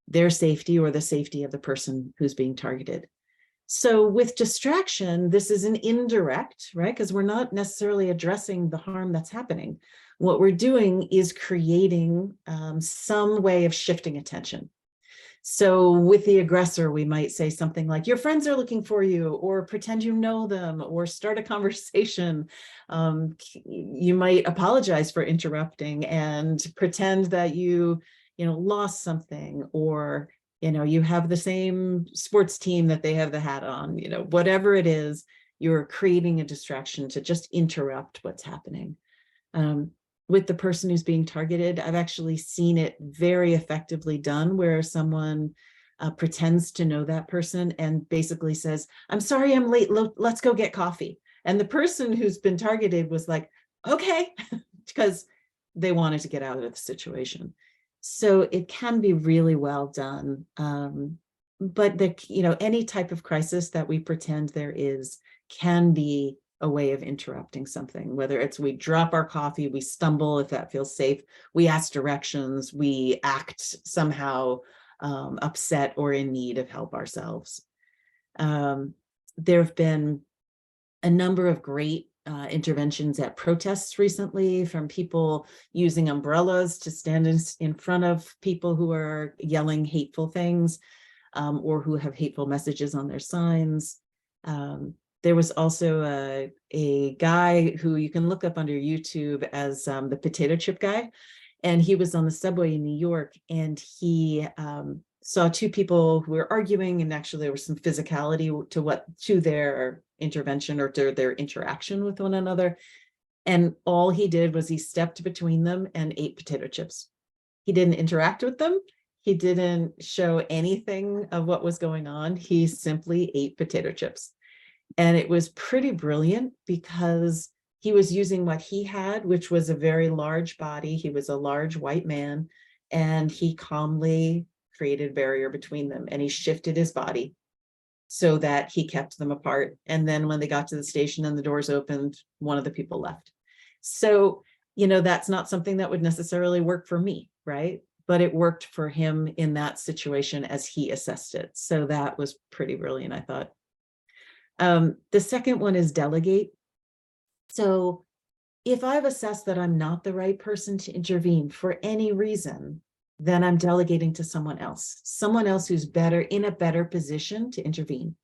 their safety, or the safety of the person who's being targeted. So with distraction, this is an indirect, right? Because we're not necessarily addressing the harm that's happening. What we're doing is creating some way of shifting attention. So with the aggressor, we might say something like, your friends are looking for you, or pretend you know them, or start a conversation. You might apologize for interrupting and pretend that you lost something, or you have the same sports team that they have the hat on, whatever it is, you're creating a distraction to just interrupt what's happening. With the person who's being targeted, I've actually seen it very effectively done, where someone pretends to know that person and basically says, I'm sorry, I'm late, let's go get coffee. And the person who's been targeted was like, okay, because they wanted to get out of the situation. So it can be really well done. But any type of crisis that we pretend there is can be a way of interrupting something, whether it's we drop our coffee, we stumble if that feels safe, we ask directions, we act somehow upset or in need of help ourselves. There have been a number of great interventions at protests recently, from people using umbrellas to stand in front of people who are yelling hateful things, or who have hateful messages on their signs. There was also a guy who you can look up under YouTube as the potato chip guy. And he was on the subway in New York, and he saw 2 people who were arguing, and actually there was some physicality to their intervention or to their interaction with one another. And all he did was he stepped between them and ate potato chips. He didn't interact with them. He didn't show anything of what was going on. He simply ate potato chips. And it was pretty brilliant, because he was using what he had, which was a very large body. He was a large white man, and he calmly created a barrier between them, and he shifted his body so that he kept them apart. And then when they got to the station and the doors opened, one of the people left. So, that's not something that would necessarily work for me, right? But it worked for him in that situation as he assessed it. So that was pretty brilliant, I thought. The second one is delegate. So if I've assessed that I'm not the right person to intervene for any reason, then I'm delegating to someone else who's in a better position to intervene.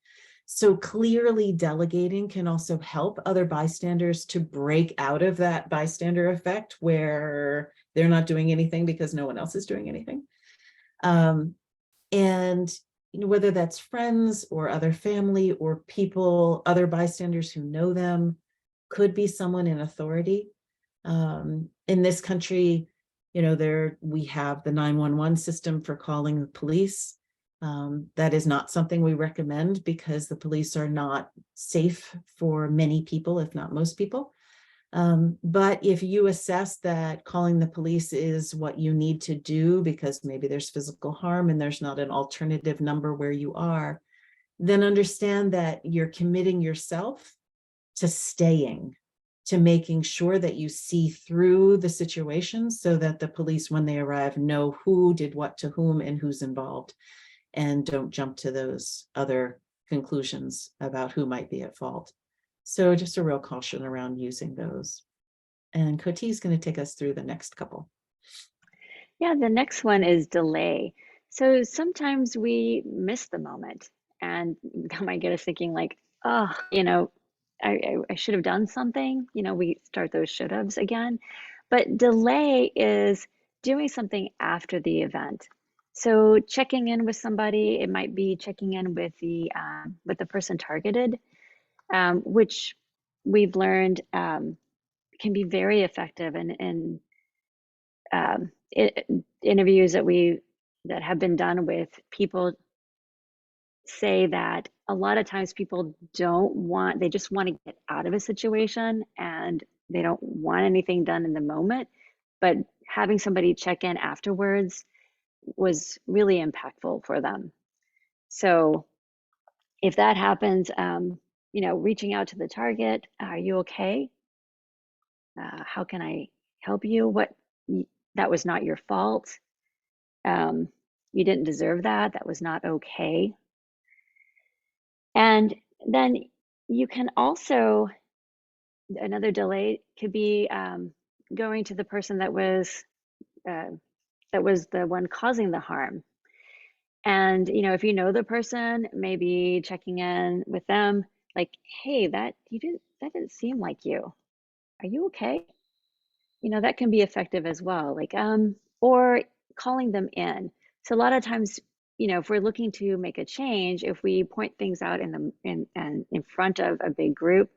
So clearly delegating can also help other bystanders to break out of that bystander effect where they're not doing anything because no one else is doing anything. And whether that's friends or other family or people, other bystanders who know them, could be someone in authority. In this country, we have the 911 system for calling the police. That is not something we recommend because the police are not safe for many people, if not most people. But if you assess that calling the police is what you need to do because maybe there's physical harm and there's not an alternative number where you are, then understand that you're committing yourself to staying, to making sure that you see through the situation so that the police, when they arrive, know who did what to whom and who's involved, and don't jump to those other conclusions about who might be at fault. So just a real caution around using those. And Coty is going to take us through the next couple. Yeah, the next one is delay. So sometimes we miss the moment, and that might get us thinking like, oh, I should have done something. We start those should haves again. But delay is doing something after the event. So checking in with somebody, it might be checking in with the person targeted, which we've learned can be very effective in interviews that have been done with people. Say that a lot of times people they just want to get out of a situation and they don't want anything done in the moment, but having somebody check in afterwards was really impactful for them. So if that happens, reaching out to the target, are you okay? How can I help you? That was not your fault. You didn't deserve that. That was not okay. And then you can also, another delay could be going to the person that was the one causing the harm. And if you know the person, maybe checking in with them, like, hey, that didn't seem like you. Are you okay? That can be effective as well. Like, or calling them in. So a lot of times, if we're looking to make a change, if we point things out in front of a big group,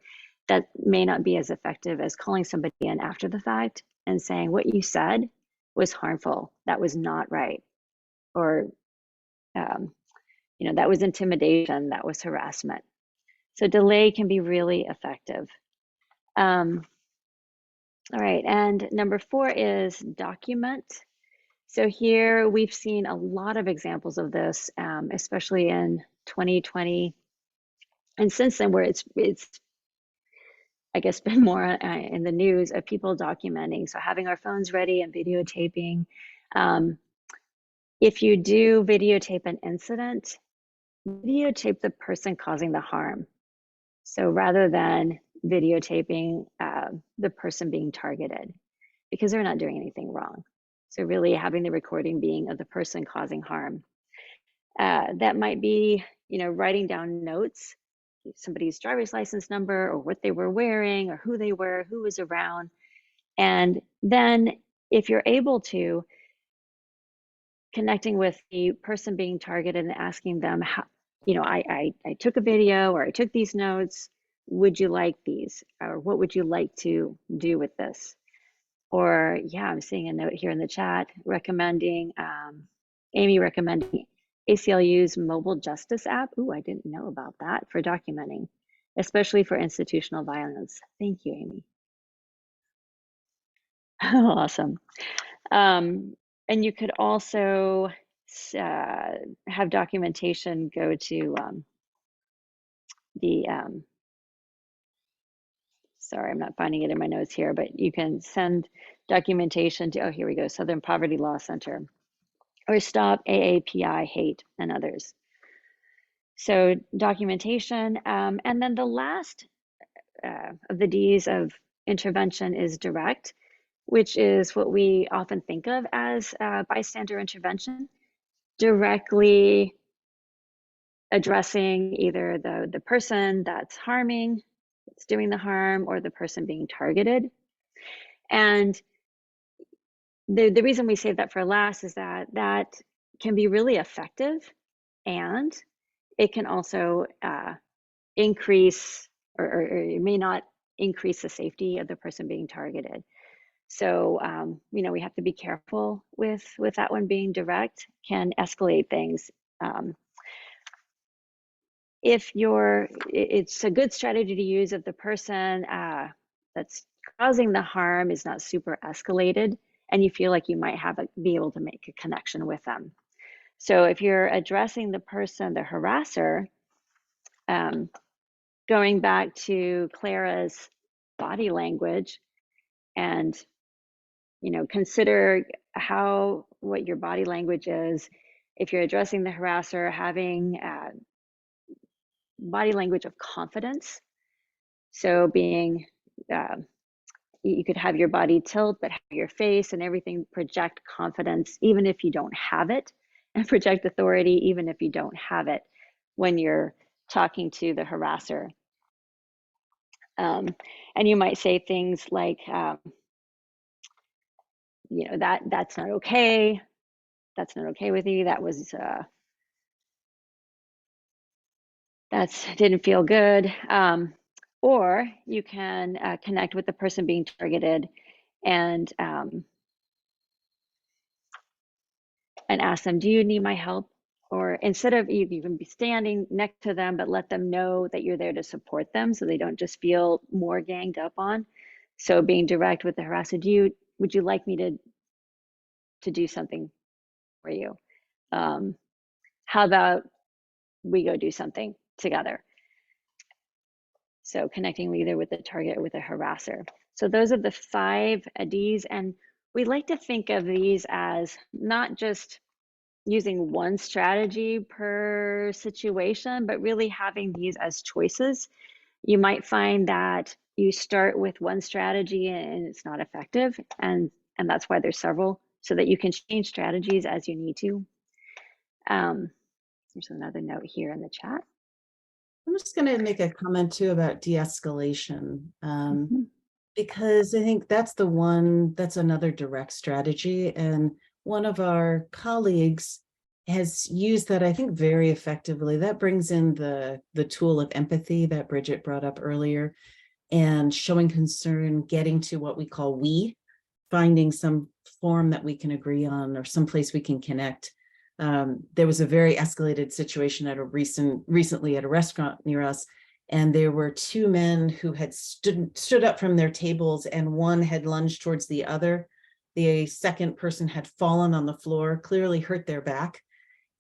that may not be as effective as calling somebody in after the fact and saying what you said was harmful. That was not right. Or, that was intimidation. That was harassment. So delay can be really effective. All right, and number 4 is document. So here we've seen a lot of examples of this, especially in 2020. And since then, where it's I guess been more in the news of people documenting. So having our phones ready and videotaping. If you do videotape an incident, videotape the person causing the harm. So rather than videotaping the person being targeted, because they're not doing anything wrong. So really having the recording being of the person causing harm. That might be, writing down notes, somebody's driver's license number or what they were wearing or who they were, who was around. And then if you're able to, connecting with the person being targeted and asking them, how, I took a video or I took these notes. Would you like these? Or what would you like to do with this? Or, yeah, I'm seeing a note here in the chat recommending, Amy recommending ACLU's mobile justice app. Ooh, I didn't know about that for documenting, especially for institutional violence. Thank you, Amy. Awesome. And you could also have documentation go to the, sorry, I'm not finding it in my notes here, but you can send documentation to, oh, here we go, Southern Poverty Law Center, or Stop AAPI Hate and others. So documentation, and then the last of the D's of intervention is direct, which is what we often think of as bystander intervention, directly addressing either the person that's harming, that's doing the harm, or the person being targeted. And the reason we save that for last is that that can be really effective, and it can also increase, or it may not increase the safety of the person being targeted. So, you know, we have to be careful with that one being direct, can escalate things. If it's a good strategy to use if the person that's causing the harm is not super escalated, and you feel like you might be able to make a connection with them. So if you're addressing the person, the harasser, going back to Clara's body language, and you know, consider what your body language is. If you're addressing the harasser, having body language of confidence. So being, you could have your body tilt, but have your face and everything project confidence, even if you don't have it, and project authority, even if you don't have it, when you're talking to the harasser. And you might say things like, you know, that's not okay. That's not okay with you. That was, that didn't feel good. Or you can connect with the person being targeted and ask them, do you need my help? Or instead of, you can be standing next to them, but let them know that you're there to support them so they don't just feel more ganged up on. So being direct with the harasser, would you like me to do something for you? How about we go do something together? So connecting either with the target or with a harasser. So those are the 5 Ds, and we like to think of these as not just using one strategy per situation, but really having these as choices. You might find that you start with one strategy and it's not effective, and that's why there's several, so that you can change strategies as you need to. There's another note here in the chat. I'm just going to make a comment too about de-escalation, because I think that's another direct strategy. And one of our colleagues has used that, I think, very effectively. That brings in the tool of empathy that Bridget brought up earlier, and showing concern, getting to what we call finding some form that we can agree on, or some place we can connect. There was a very escalated situation at recently at a restaurant near us, and there were 2 men who had stood up from their tables, and one had lunged towards the other. The second person had fallen on the floor, clearly hurt their back,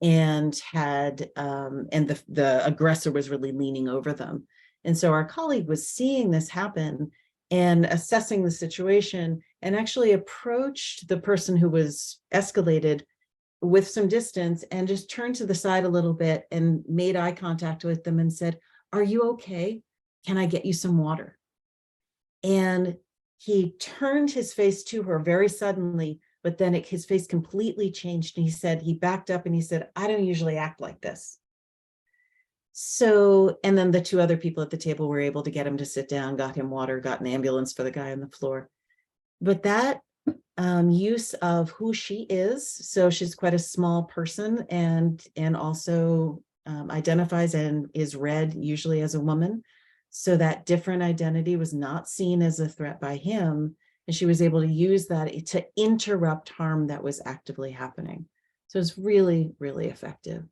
and the aggressor was really leaning over them. And so our colleague was seeing this happen and assessing the situation, and actually approached the person who was escalated with some distance, and just turned to the side a little bit and made eye contact with them and said, "Are you okay? Can I get you some water?" And he turned his face to her very suddenly, but then his face completely changed. And he backed up and he said, "I don't usually act like this." So, and then the 2 other people at the table were able to get him to sit down, got him water, got an ambulance for the guy on the floor. But that use of who she is, so she's quite a small person, and also identifies and is read usually as a woman, so that different identity was not seen as a threat by him, and she was able to use that to interrupt harm that was actively happening. So it's really, really effective,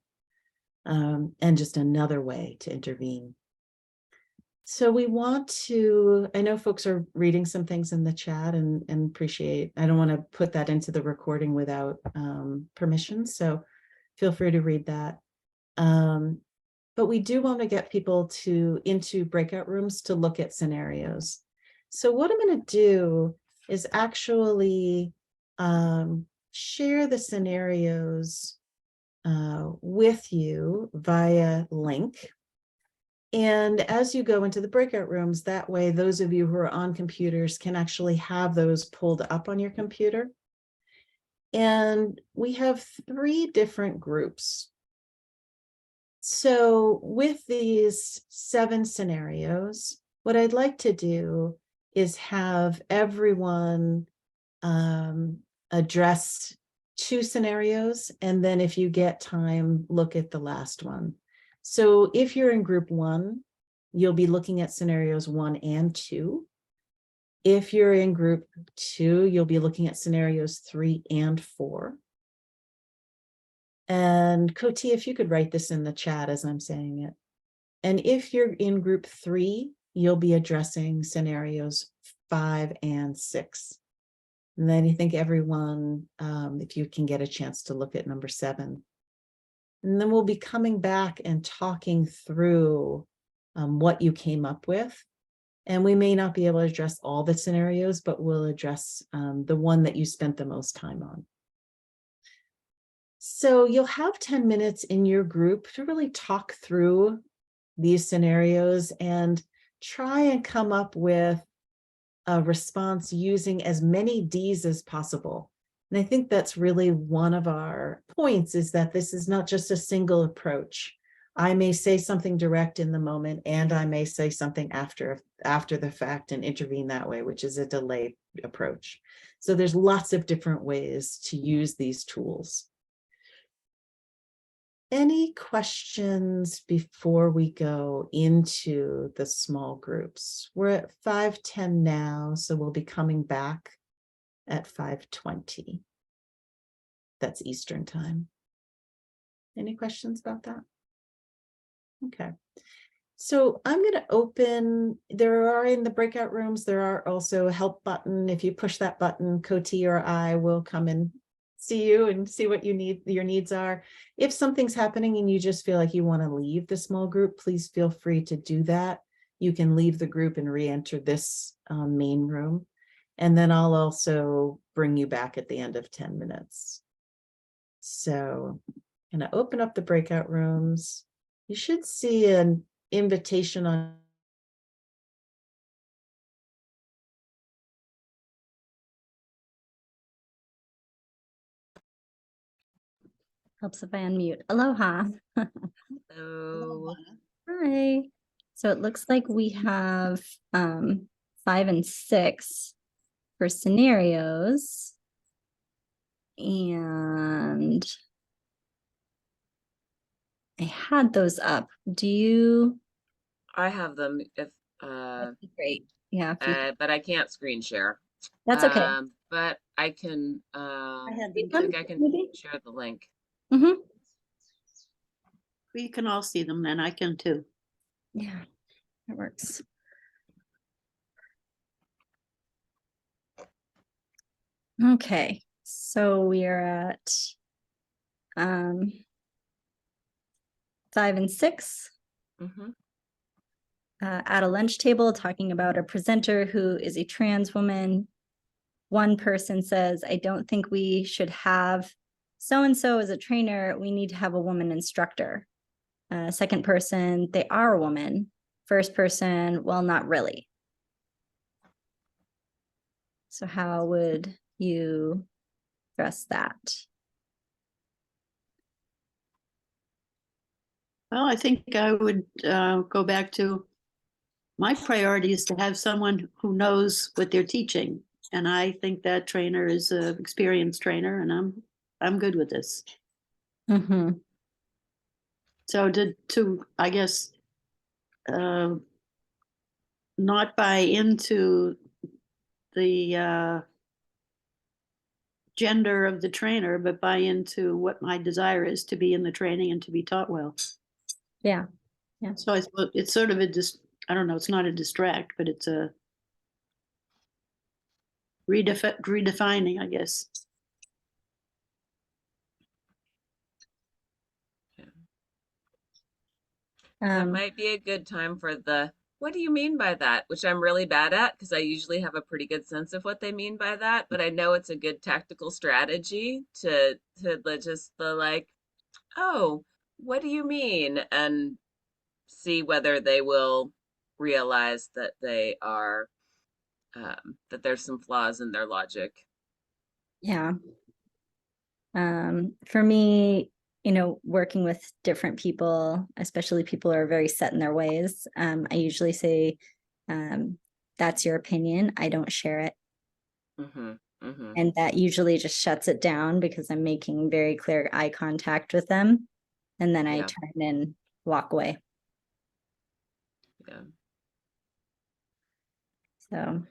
and just another way to intervene. So we want to, I know folks are reading some things in the chat, and appreciate, I don't want to put that into the recording without permission. So feel free to read that. But we do want to get people into breakout rooms to look at scenarios. So what I'm going to do is actually share the scenarios with you via link. And as you go into the breakout rooms, that way, those of you who are on computers can actually have those pulled up on your computer. And we have 3 different groups. So with these 7 scenarios, what I'd like to do is have everyone address 2 scenarios, and then if you get time, look at the last one. So if you're in group 1, you'll be looking at scenarios 1 and 2. If you're in group 2, you'll be looking at scenarios 3 and 4. And Coty, if you could write this in the chat as I'm saying it. And if you're in group 3, you'll be addressing scenarios 5 and 6. And then I think everyone, if you can get a chance to look at number 7. And then we'll be coming back and talking through what you came up with. And we may not be able to address all the scenarios, but we'll address the one that you spent the most time on. So you'll have 10 minutes in your group to really talk through these scenarios and try and come up with a response using as many Ds as possible. And I think that's really one of our points, is that this is not just a single approach. I may say something direct in the moment, and I may say something after the fact and intervene that way, which is a delay approach. So there's lots of different ways to use these tools. Any questions before we go into the small groups? We're at 5:10 now, so we'll be coming back at 5:20. That's Eastern time. Any questions about that? Okay. So I'm going to open, there are in the breakout rooms, there are also a help button. If you push that button, Coty or I will come and see you and see what your needs are. If something's happening and you just feel like you want to leave the small group, please feel free to do that. You can leave the group and re-enter this main room. And then I'll also bring you back at the end of 10 minutes. So I'm going to open up the breakout rooms. You should see an invitation on Helps if I unmute. Aloha. Hello. Hi. So it looks like we have 5 and 6 for scenarios. And I had those up. Do you? I have them if That'd be great. Yeah. but I can't screen share. That's okay. But I can I had I them. think I can Maybe? share the link. Mm-hmm. We can all see them then. I can too. Yeah, that works. Okay, so we are at 5 and 6. Mm-hmm. At a lunch table talking about a presenter who is a trans woman. One person says, I don't think we should have so-and-so as a trainer. We need to have a woman instructor. Second person, they are a woman. First person, well, not really. So how would you address that? Well, I think I would go back to my priority is to have someone who knows what they're teaching. And I think that trainer is an experienced trainer, and I'm good with this. Mm-hmm. So to I guess not buy into the gender of the trainer, but buy into what my desire is to be in the training and to be taught well. Yeah. Yeah. So I suppose it's sort of I don't know, it's not a distract, but it's a redefining, I guess. That might be a good time for the, what do you mean by that? Which I'm really bad at because I usually have a pretty good sense of what they mean by that, but I know it's a good tactical strategy just the like, oh, what do you mean? And see whether they will realize that they are that there's some flaws in their logic. Yeah. For me, working with different people, especially people who are very set in their ways, I usually say, that's your opinion. I don't share it. And that usually just shuts it down because I'm making very clear eye contact with them. And then I turn and walk away. Yeah. So.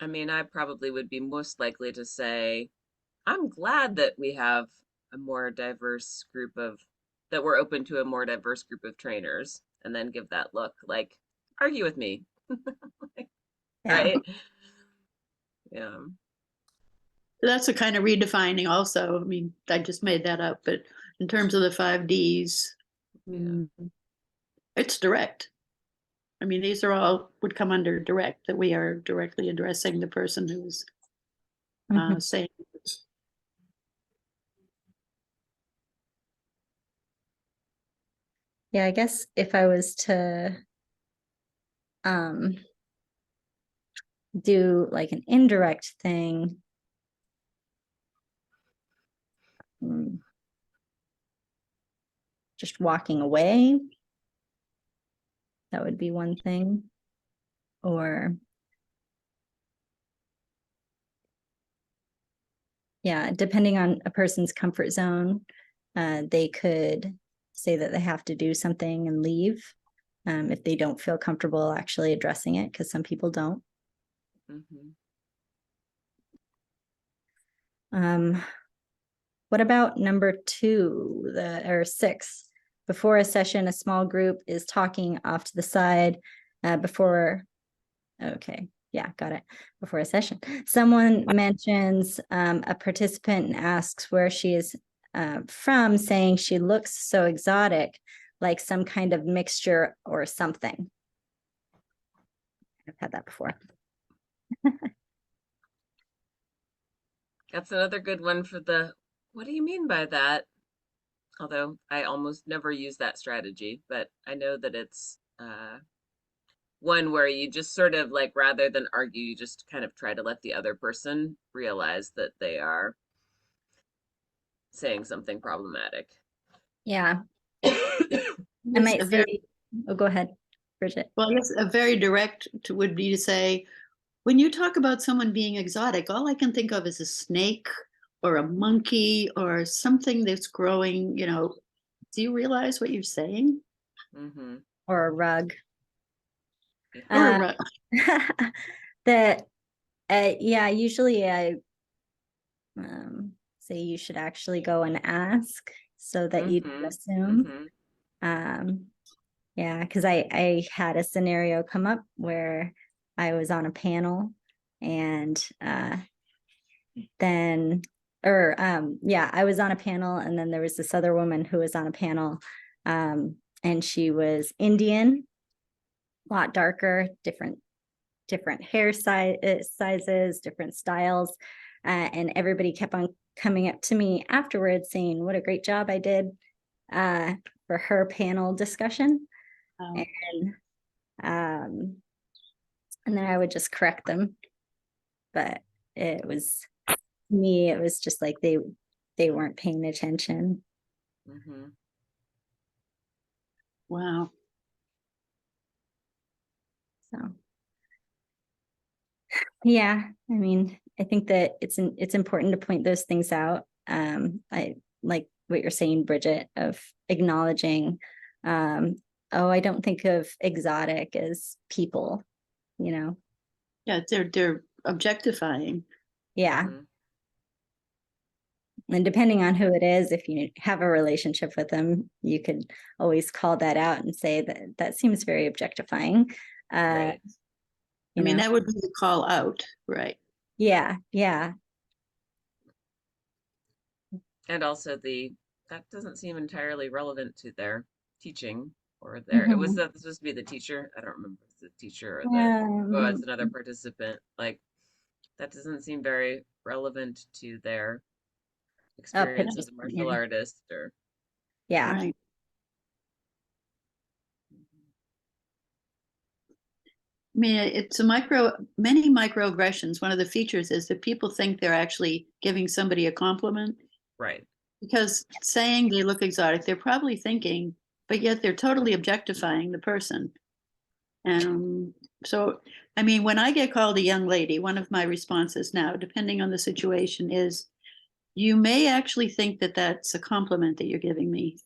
I mean, I probably would be most likely to say, I'm glad that we have a more diverse group of, that we're open to a more diverse group of trainers, and then give that look, like, argue with me. Right? Yeah. That's a kind of redefining also. I mean, I just made that up, but in terms of the 5 Ds, it's direct. I mean, these are all would come under direct, that we are directly addressing the person who's saying. Yeah, I guess if I was to do like an indirect thing, just walking away, that would be one thing. Or yeah, depending on a person's comfort zone, they could say that they have to do something and leave if they don't feel comfortable actually addressing it, because some people don't. What about number 2, or 6? Before a session, a small group is talking off to the side before. Okay, yeah, got it. Before a session, someone mentions a participant and asks where she is from, saying she looks so exotic, like some kind of mixture or something. I've had that before. That's another good one for the, what do you mean by that? Although I almost never use that strategy, but I know that it's one where you just sort of like, rather than argue, you just kind of try to let the other person realize that they are saying something problematic. Yeah. I might say, oh, go ahead, Bridget. Well, I guess a very direct would be to say, when you talk about someone being exotic, all I can think of is a snake or a monkey or something that's growing, do you realize what you're saying? Or a rug. Or a rug. That, yeah, usually I say you should actually go and ask so that you don't assume. Yeah, because I had a scenario come up where I was on a panel and I was on a panel, and then there was this other woman who was on a panel, and she was Indian, a lot darker, different hair sizes, different styles, and everybody kept on coming up to me afterwards saying what a great job I did for her panel discussion. And then I would just correct them, but it was just like they weren't paying attention. Wow. So yeah, I mean, I think that it's important to point those things out. I like what you're saying, Bridget, of acknowledging, oh, I don't think of exotic as people, Yeah, they're objectifying. Yeah. And depending on who it is, if you have a relationship with them, you could always call that out and say that seems very objectifying. Right. I mean, that would be the call out, right? Yeah. And also that doesn't seem entirely relevant to their teaching or there. It was Mhm. supposed to be the teacher. I don't remember if it's the teacher or the, oh, it's another participant. Like, that doesn't seem very relevant to their experience as a martial yeah. artist or. Yeah. Right. I mean, it's many microaggressions. One of the features is that people think they're actually giving somebody a compliment, Right. because saying they look exotic, they're probably thinking, but yet they're totally objectifying the person. So, I mean, when I get called a young lady, one of my responses now, depending on the situation, is you may actually think that that's a compliment that you're giving me,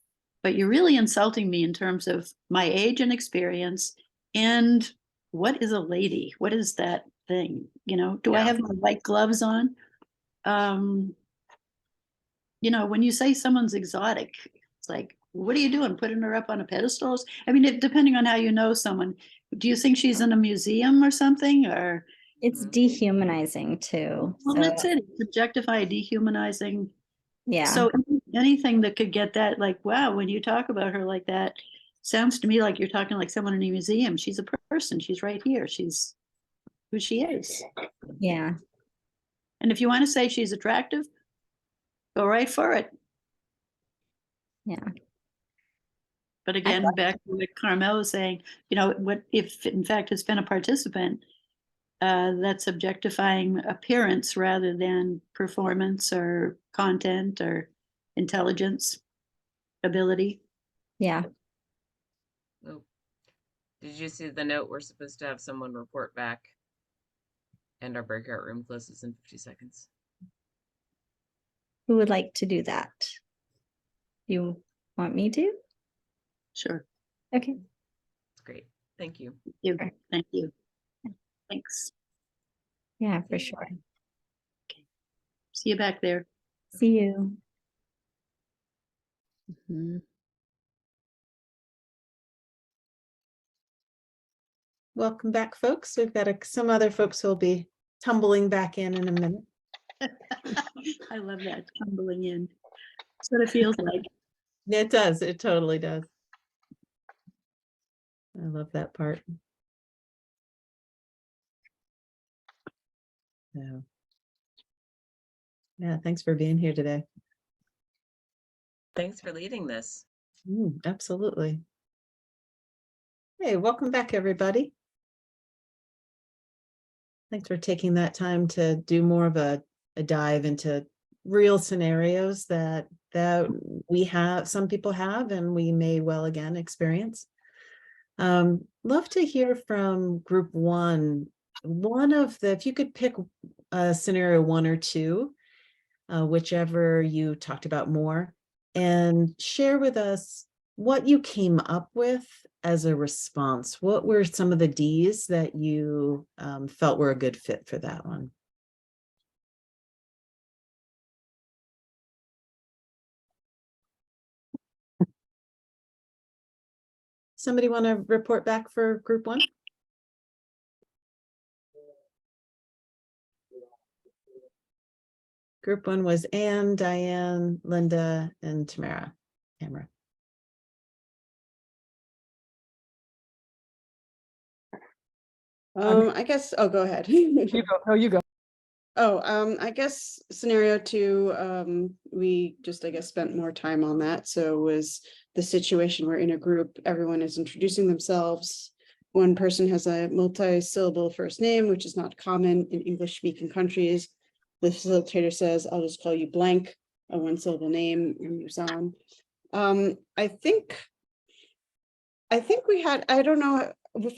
but you're really insulting me in terms of my age and experience. And what is a lady? What is that thing? You know, do I Yeah. have my white gloves on? You know, when you say someone's exotic, it's like, what are you doing? Putting her up on a pedestal? I mean, depending on how you know someone, do you think she's in a museum or something? Or It's Mhm. dehumanizing too. well, So that's it. It's objectify, dehumanizing. yeah. So anything that could get that, like, wow, when you talk about her like that, sounds to me like you're talking like someone in a museum. She's a person. She's right here. She's who she is. Yeah. And if you want to say she's attractive, go right for it. Yeah. But again, back to what Carmel was saying, you know, what if in fact it's been a participant, that's objectifying appearance rather than performance or content or intelligence, ability. Yeah. Oh. Did you see the note? We're supposed to have someone report back and our breakout room closes in 50 seconds. Who would like to do that? You want me to? Sure. Okay. It's great. Thank you. Thank you. Thanks. Yeah, for sure. See you back there. See you. Mhm. Welcome back, folks. We've got some other folks who will be tumbling back in a minute. I love that, tumbling in. That's what it feels like. It does. It totally does. I love that part. So, yeah, thanks for being here today. Thanks for leading this. Absolutely. Hey, welcome back, everybody. Thanks for taking that time to do more of a dive into real scenarios that we have, some people have, and we may well again experience. Love to hear from group one. If you could pick a scenario 1 or 2, whichever you talked about more, and share with us what you came up with as a response. What were some of the D's that you felt were a good fit for that one? Somebody want to report back for group 1? Group 1 was Anne, Diane, Linda, and Tamara. I guess, oh, go ahead. You go. No, you go. I guess scenario 2, we just, I guess, spent more time on that. So it was the situation where in a group, everyone is introducing themselves. One person has a multi-syllable first name, which is not common in English-speaking countries. The facilitator says, I'll just call you blank, a one-syllable name, and moves on. I think we had, I don't know if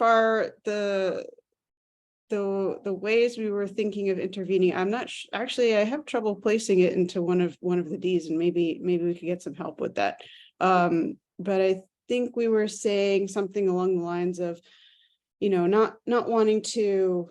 the ways we were thinking of intervening, I'm not actually, I have trouble placing it into one of the D's, and maybe we could get some help with that. But I think we were saying something along the lines of, you know, not wanting to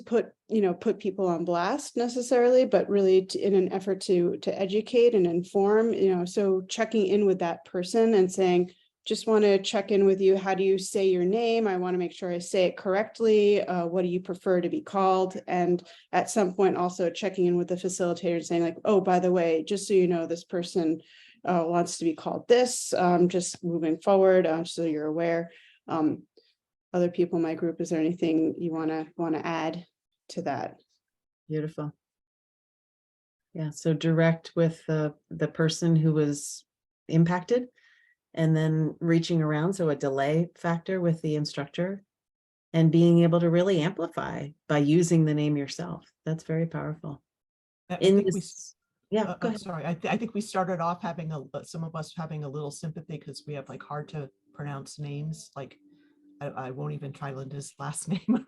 put people on blast necessarily, but really in an effort to educate and inform, you know, so checking in with that person and saying, just want to check in with you. How do you say your name? I want to make sure I say it correctly. What do you prefer to be called? And at some point also checking in with the facilitator and saying like, oh, by the way, just so you know, this person wants to be called this, just moving forward, so you're aware. Other people in my group, is there anything you want to add to that? Beautiful. Yeah, so direct with the person who was impacted, and then reaching around, so a delay factor with the instructor, and being able to really amplify by using the name yourself. That's very powerful. I think Yeah, go ahead. sorry. I think we started off having some of us having a little sympathy because we have like hard to pronounce names. Like I won't even try Linda's last name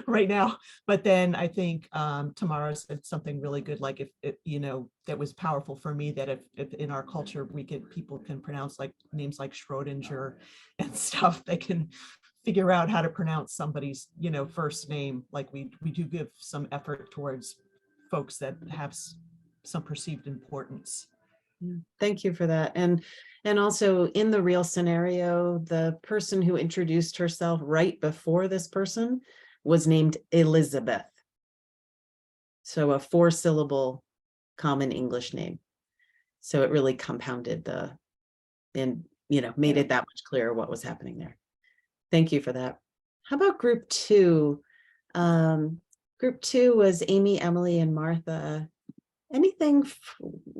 right now. But then I think Tamara said something really good, like if you know, that was powerful for me, that if in our culture people can pronounce like names like Schrodinger and stuff, they can figure out how to pronounce somebody's, you know, first name. Like we do give some effort towards folks that have some perceived importance. Thank you for that. And also in the real scenario, the person who introduced herself right before this person was named Elizabeth. So a 4-syllable common English name. So it really compounded made it that much clearer what was happening there. Thank you for that. How about group 2? Group 2 was Amy, Emily, and Martha. Anything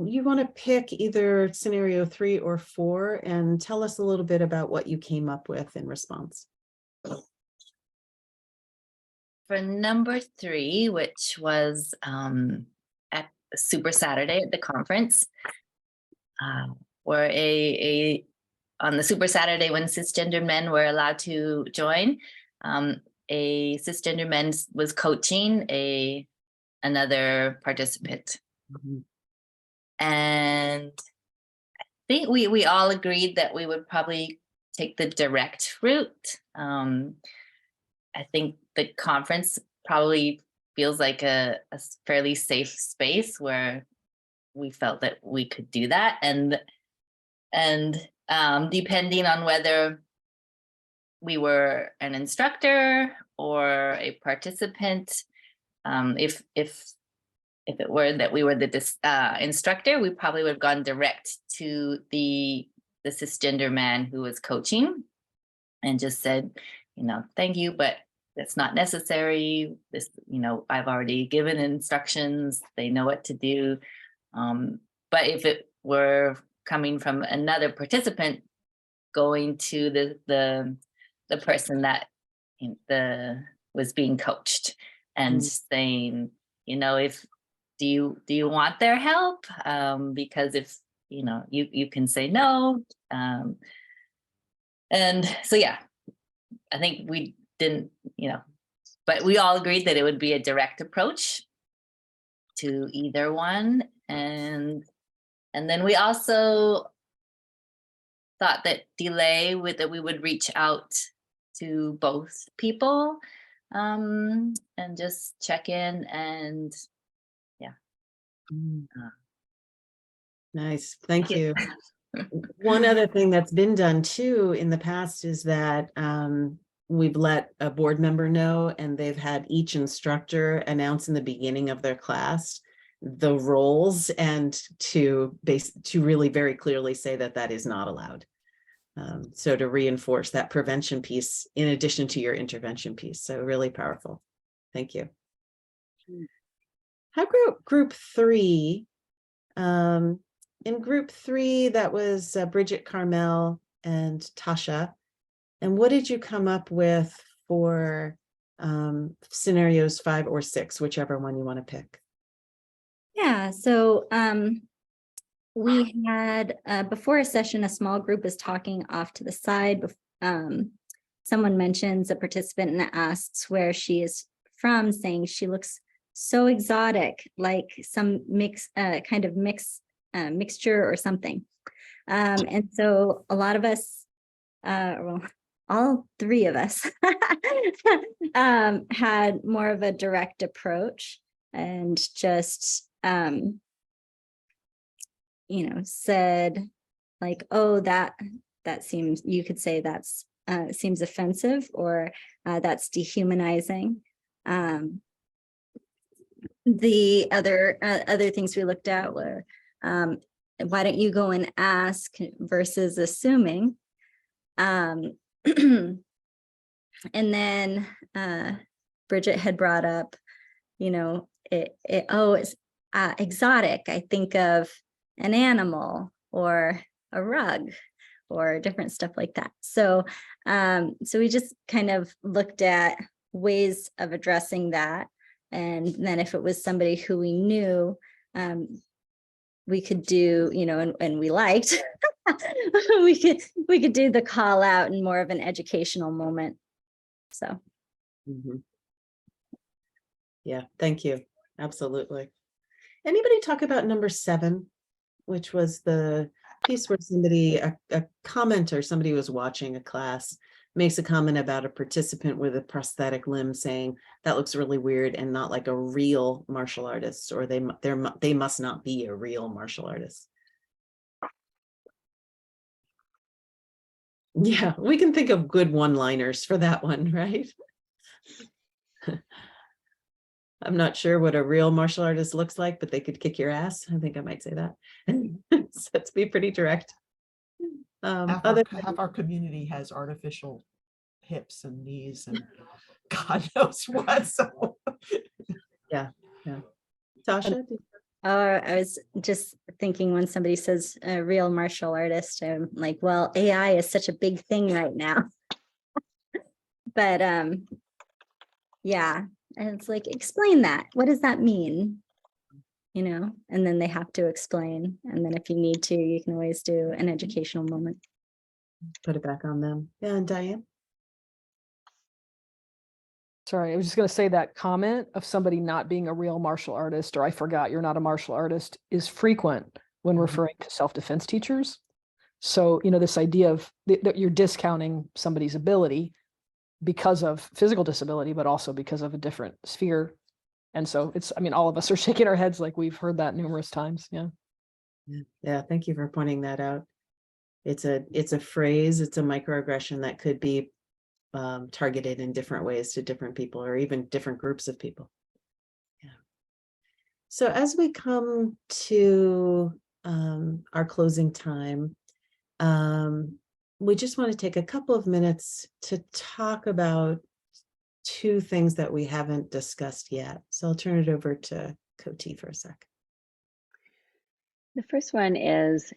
you want to pick, either scenario 3 or 4, and tell us a little bit about what you came up with in response. For number 3, which was at Super Saturday at the conference, where on the Super Saturday when cisgender men were allowed to join, a cisgender man was coaching another participant. Mm-hmm. And I think we all agreed that we would probably take the direct route. I think the conference probably feels like a fairly safe space where we felt that we could do that. And depending on whether we were an instructor or a participant, if it were that we were the instructor, we probably would have gone direct to the cisgender man who was coaching and just said, you know, thank you, but that's not necessary. This, you know, I've already given instructions. They know what to do. But if it were coming from another participant going to the person that was being coached and saying, you know, do you want their help? Because if, you know, you can say no. And so, yeah, I think we didn't, you know, but we all agreed that it would be a direct approach to either one. And then we also thought that that we would reach out to both people and just check in and Nice, thank you. One other thing that's been done too in the past is that we've let a board member know, and they've had each instructor announce in the beginning of their class the roles, and to really very clearly say that is not allowed. So to reinforce that prevention piece in addition to your intervention piece. So really powerful. Thank you. How about group 3? In group 3, that was Bridget, Carmel, and Tasha. And what did you come up with for scenarios 5 or 6, whichever one you want to pick? Yeah, so we had before a session, a small group is talking off to the side. Someone mentions a participant and asks where she is from, saying she looks so exotic, like some kind of mixture or something. And so a lot of us, well, all 3 of us had more of a direct approach and just, you know, said like, oh, that seems, you could say that's seems offensive, or that's dehumanizing. The other things we looked at were why don't you go and ask versus assuming? And then Bridget had brought up, you know, it's exotic. I think of an animal or a rug or different stuff like that. So, so we just kind of looked at ways of addressing that. And then if it was somebody who we knew, we could do, you know, and we liked, we could do the call out in more of an educational moment. So. Mhm. Yeah, thank you. Absolutely. Anybody talk about number 7, which was the piece where somebody, a commenter, somebody was watching a class, makes a comment about a participant with a prosthetic limb saying that looks really weird and not like a real martial artist, or they must not be a real martial artist. Yeah, we can think of good one-liners for that one, right? I'm not sure what a real martial artist looks like, but they could kick your ass. I think I might say that. So let's be pretty direct. Half our community has artificial hips and knees and God knows what. So yeah. Tasha? I was just thinking when somebody says a real martial artist, I'm like, well, AI is such a big thing right now. But yeah, and it's like, explain that. What does that mean? You know, and then they have to explain. And then if you need to, you can always do an educational moment. Put it back on them. Yeah, and Diane? Sorry, I was just going to say that comment of somebody not being a real martial artist, or I forgot you're not a martial artist, is frequent when referring to self-defense teachers. So, you know, this idea of that you're discounting somebody's ability because of physical disability, but also because of a different sphere. And so it's, I mean, all of us are shaking our heads like we've heard that numerous times. Yeah. Yeah, thank you for pointing that out. It's a phrase, it's a microaggression that could be targeted in different ways to different people or even different groups of people. Yeah. So as we come to our closing time, we just want to take a couple of minutes to talk about 2 things that we haven't discussed yet. So I'll turn it over to Coty for a sec. The first one is,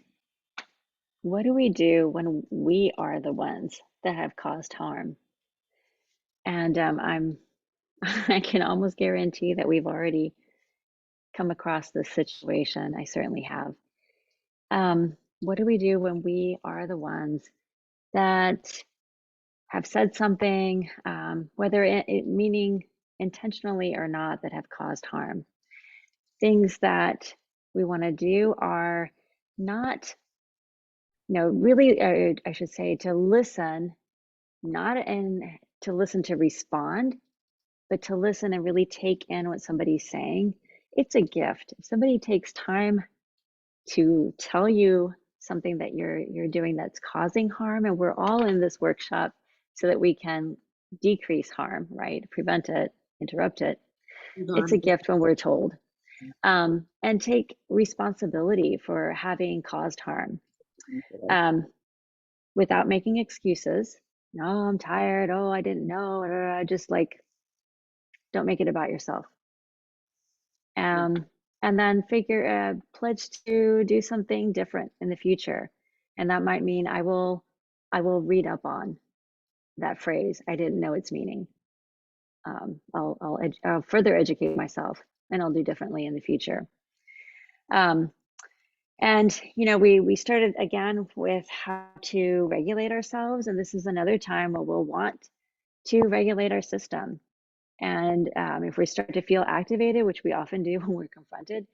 what do we do when we are the ones that have caused harm? And I can almost guarantee that we've already come across this situation. I certainly have. What do we do when we are the ones that have said something, whether it meaning intentionally or not, that have caused harm? Things that we want to do are not, really, I should say, to listen, not to listen to respond, but to listen and really take in what somebody's saying. It's a gift. If somebody takes time to tell you something that you're doing that's causing harm, and we're all in this workshop so that we can decrease harm, right? Prevent it, interrupt it. It's a gift when we're told. And take responsibility for having caused harm, without making excuses. No, I'm tired. Oh, I didn't know. Just like, don't make it about yourself. And then pledge to do something different in the future. And that might mean I will read up on that phrase. I didn't know its meaning. I'll further educate myself, and I'll do differently in the future. And we started again with how to regulate ourselves, and this is another time where we'll want to regulate our system. And if we start to feel activated, which we often do when we're confronted,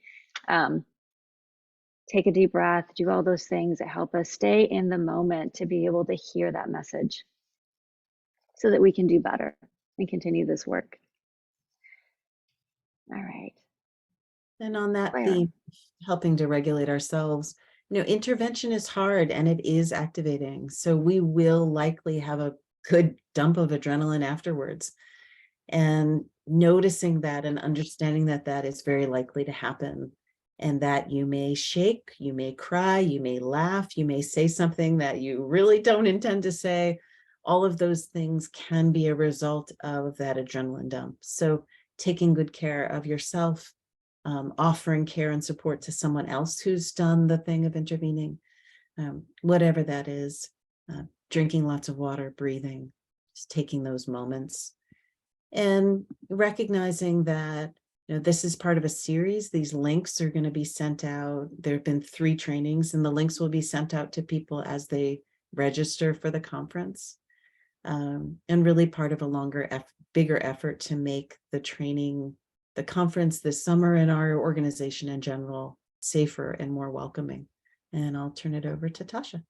take a deep breath, do all those things that help us stay in the moment to be able to hear that message so that we can do better and continue this work. All right. And on that theme, helping to regulate ourselves, intervention is hard and it is activating. So we will likely have a good dump of adrenaline afterwards. And noticing that and understanding that that is very likely to happen and that you may shake, you may cry, you may laugh, you may say something that you really don't intend to say. All of those things can be a result of that adrenaline dump. So taking good care of yourself, offering care and support to someone else who's done the thing of intervening, whatever that is, drinking lots of water, breathing, just taking those moments and recognizing that this is part of a series. These links are going to be sent out. There have been 3 trainings, and the links will be sent out to people as they register for the conference. And really part of a longer, bigger effort to make the training, the conference this summer, and our organization in general safer and more welcoming. And I'll turn it over to Tasha.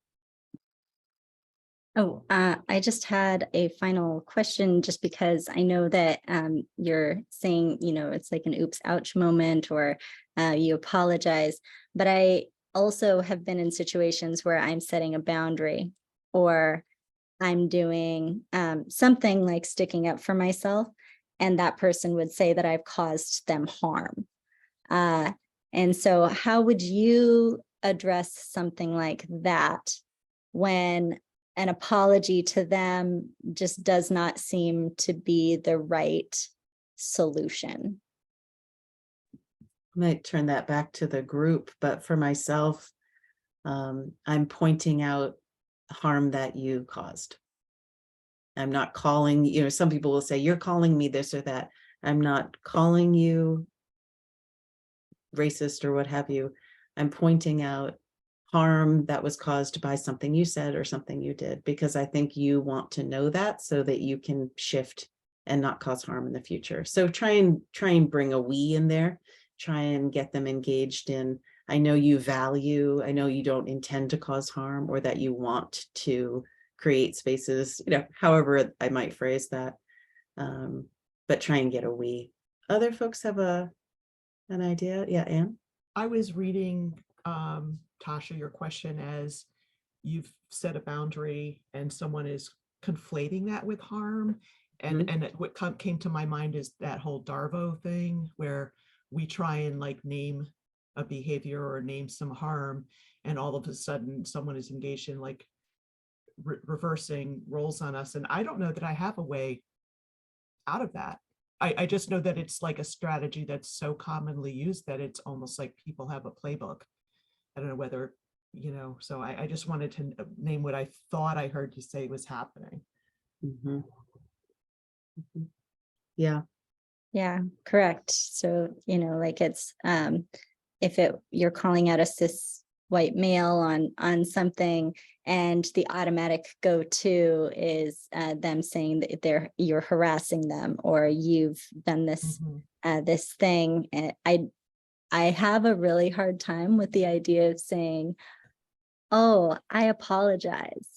Oh, I just had a final question, just because I know that you're saying, it's like an oops, ouch moment, or you apologize. But I also have been in situations where I'm setting a boundary, or I'm doing something like sticking up for myself, and that person would say that I've caused them harm. And so how would you address something like that when an apology to them just does not seem to be the right solution? I might turn that back to the group, but for myself, I'm pointing out harm that you caused. I'm not calling, some people will say, you're calling me this or that. I'm not calling you racist or what have you. I'm pointing out harm that was caused by something you said or something you did, because I think you want to know that so that you can shift and not cause harm in the future. So try and bring a we in there, try and get them engaged in, I know you value, I know you don't intend to cause harm, or that you want to create spaces, however I might phrase that, but try and get a we. Other folks have an idea? Yeah, Anne? I was reading, Tasha, your question as you've set a boundary and someone is conflating that with harm. And what came to my mind is that whole Darvo thing, where we try and like name a behavior or name some harm, and all of a sudden someone is engaged in like reversing roles on us. And I don't know that I have a way out of that. I just know that it's like a strategy that's so commonly used that it's almost like people have a playbook. I don't know whether, so I just wanted to name what I thought I heard you say was happening. Mm-hmm. Mm-hmm. Yeah. Yeah, correct. So, like it's, if you're calling out a cis white male on something, and the automatic go-to is them saying that you're harassing them, or you've done this this thing. And I have a really hard time with the idea of saying, oh, I apologize.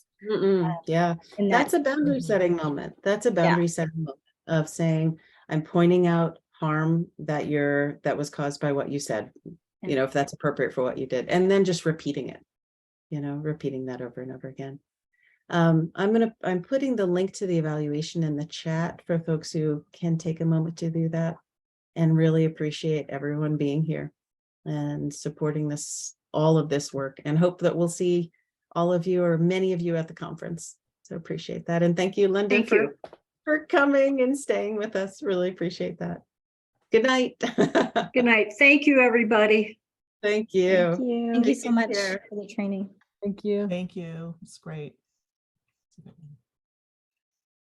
Yeah, that's a boundary setting moment. That's a boundary setting moment of saying, I'm pointing out harm that was caused by what you said, if that's appropriate for what you did, and then just repeating it, repeating that over and over again. I'm putting the link to the evaluation in the chat for folks who can take a moment to do that, and really appreciate everyone being here and supporting all of this work, and hope that we'll see all of you, or many of you, at the conference. So appreciate that. And thank you, Linda, for coming and staying with us. Really appreciate that. Good night. Good night. Thank you, everybody. Thank you. Thank you. Thank you so much for the training. Thank you. Thank you. It's great.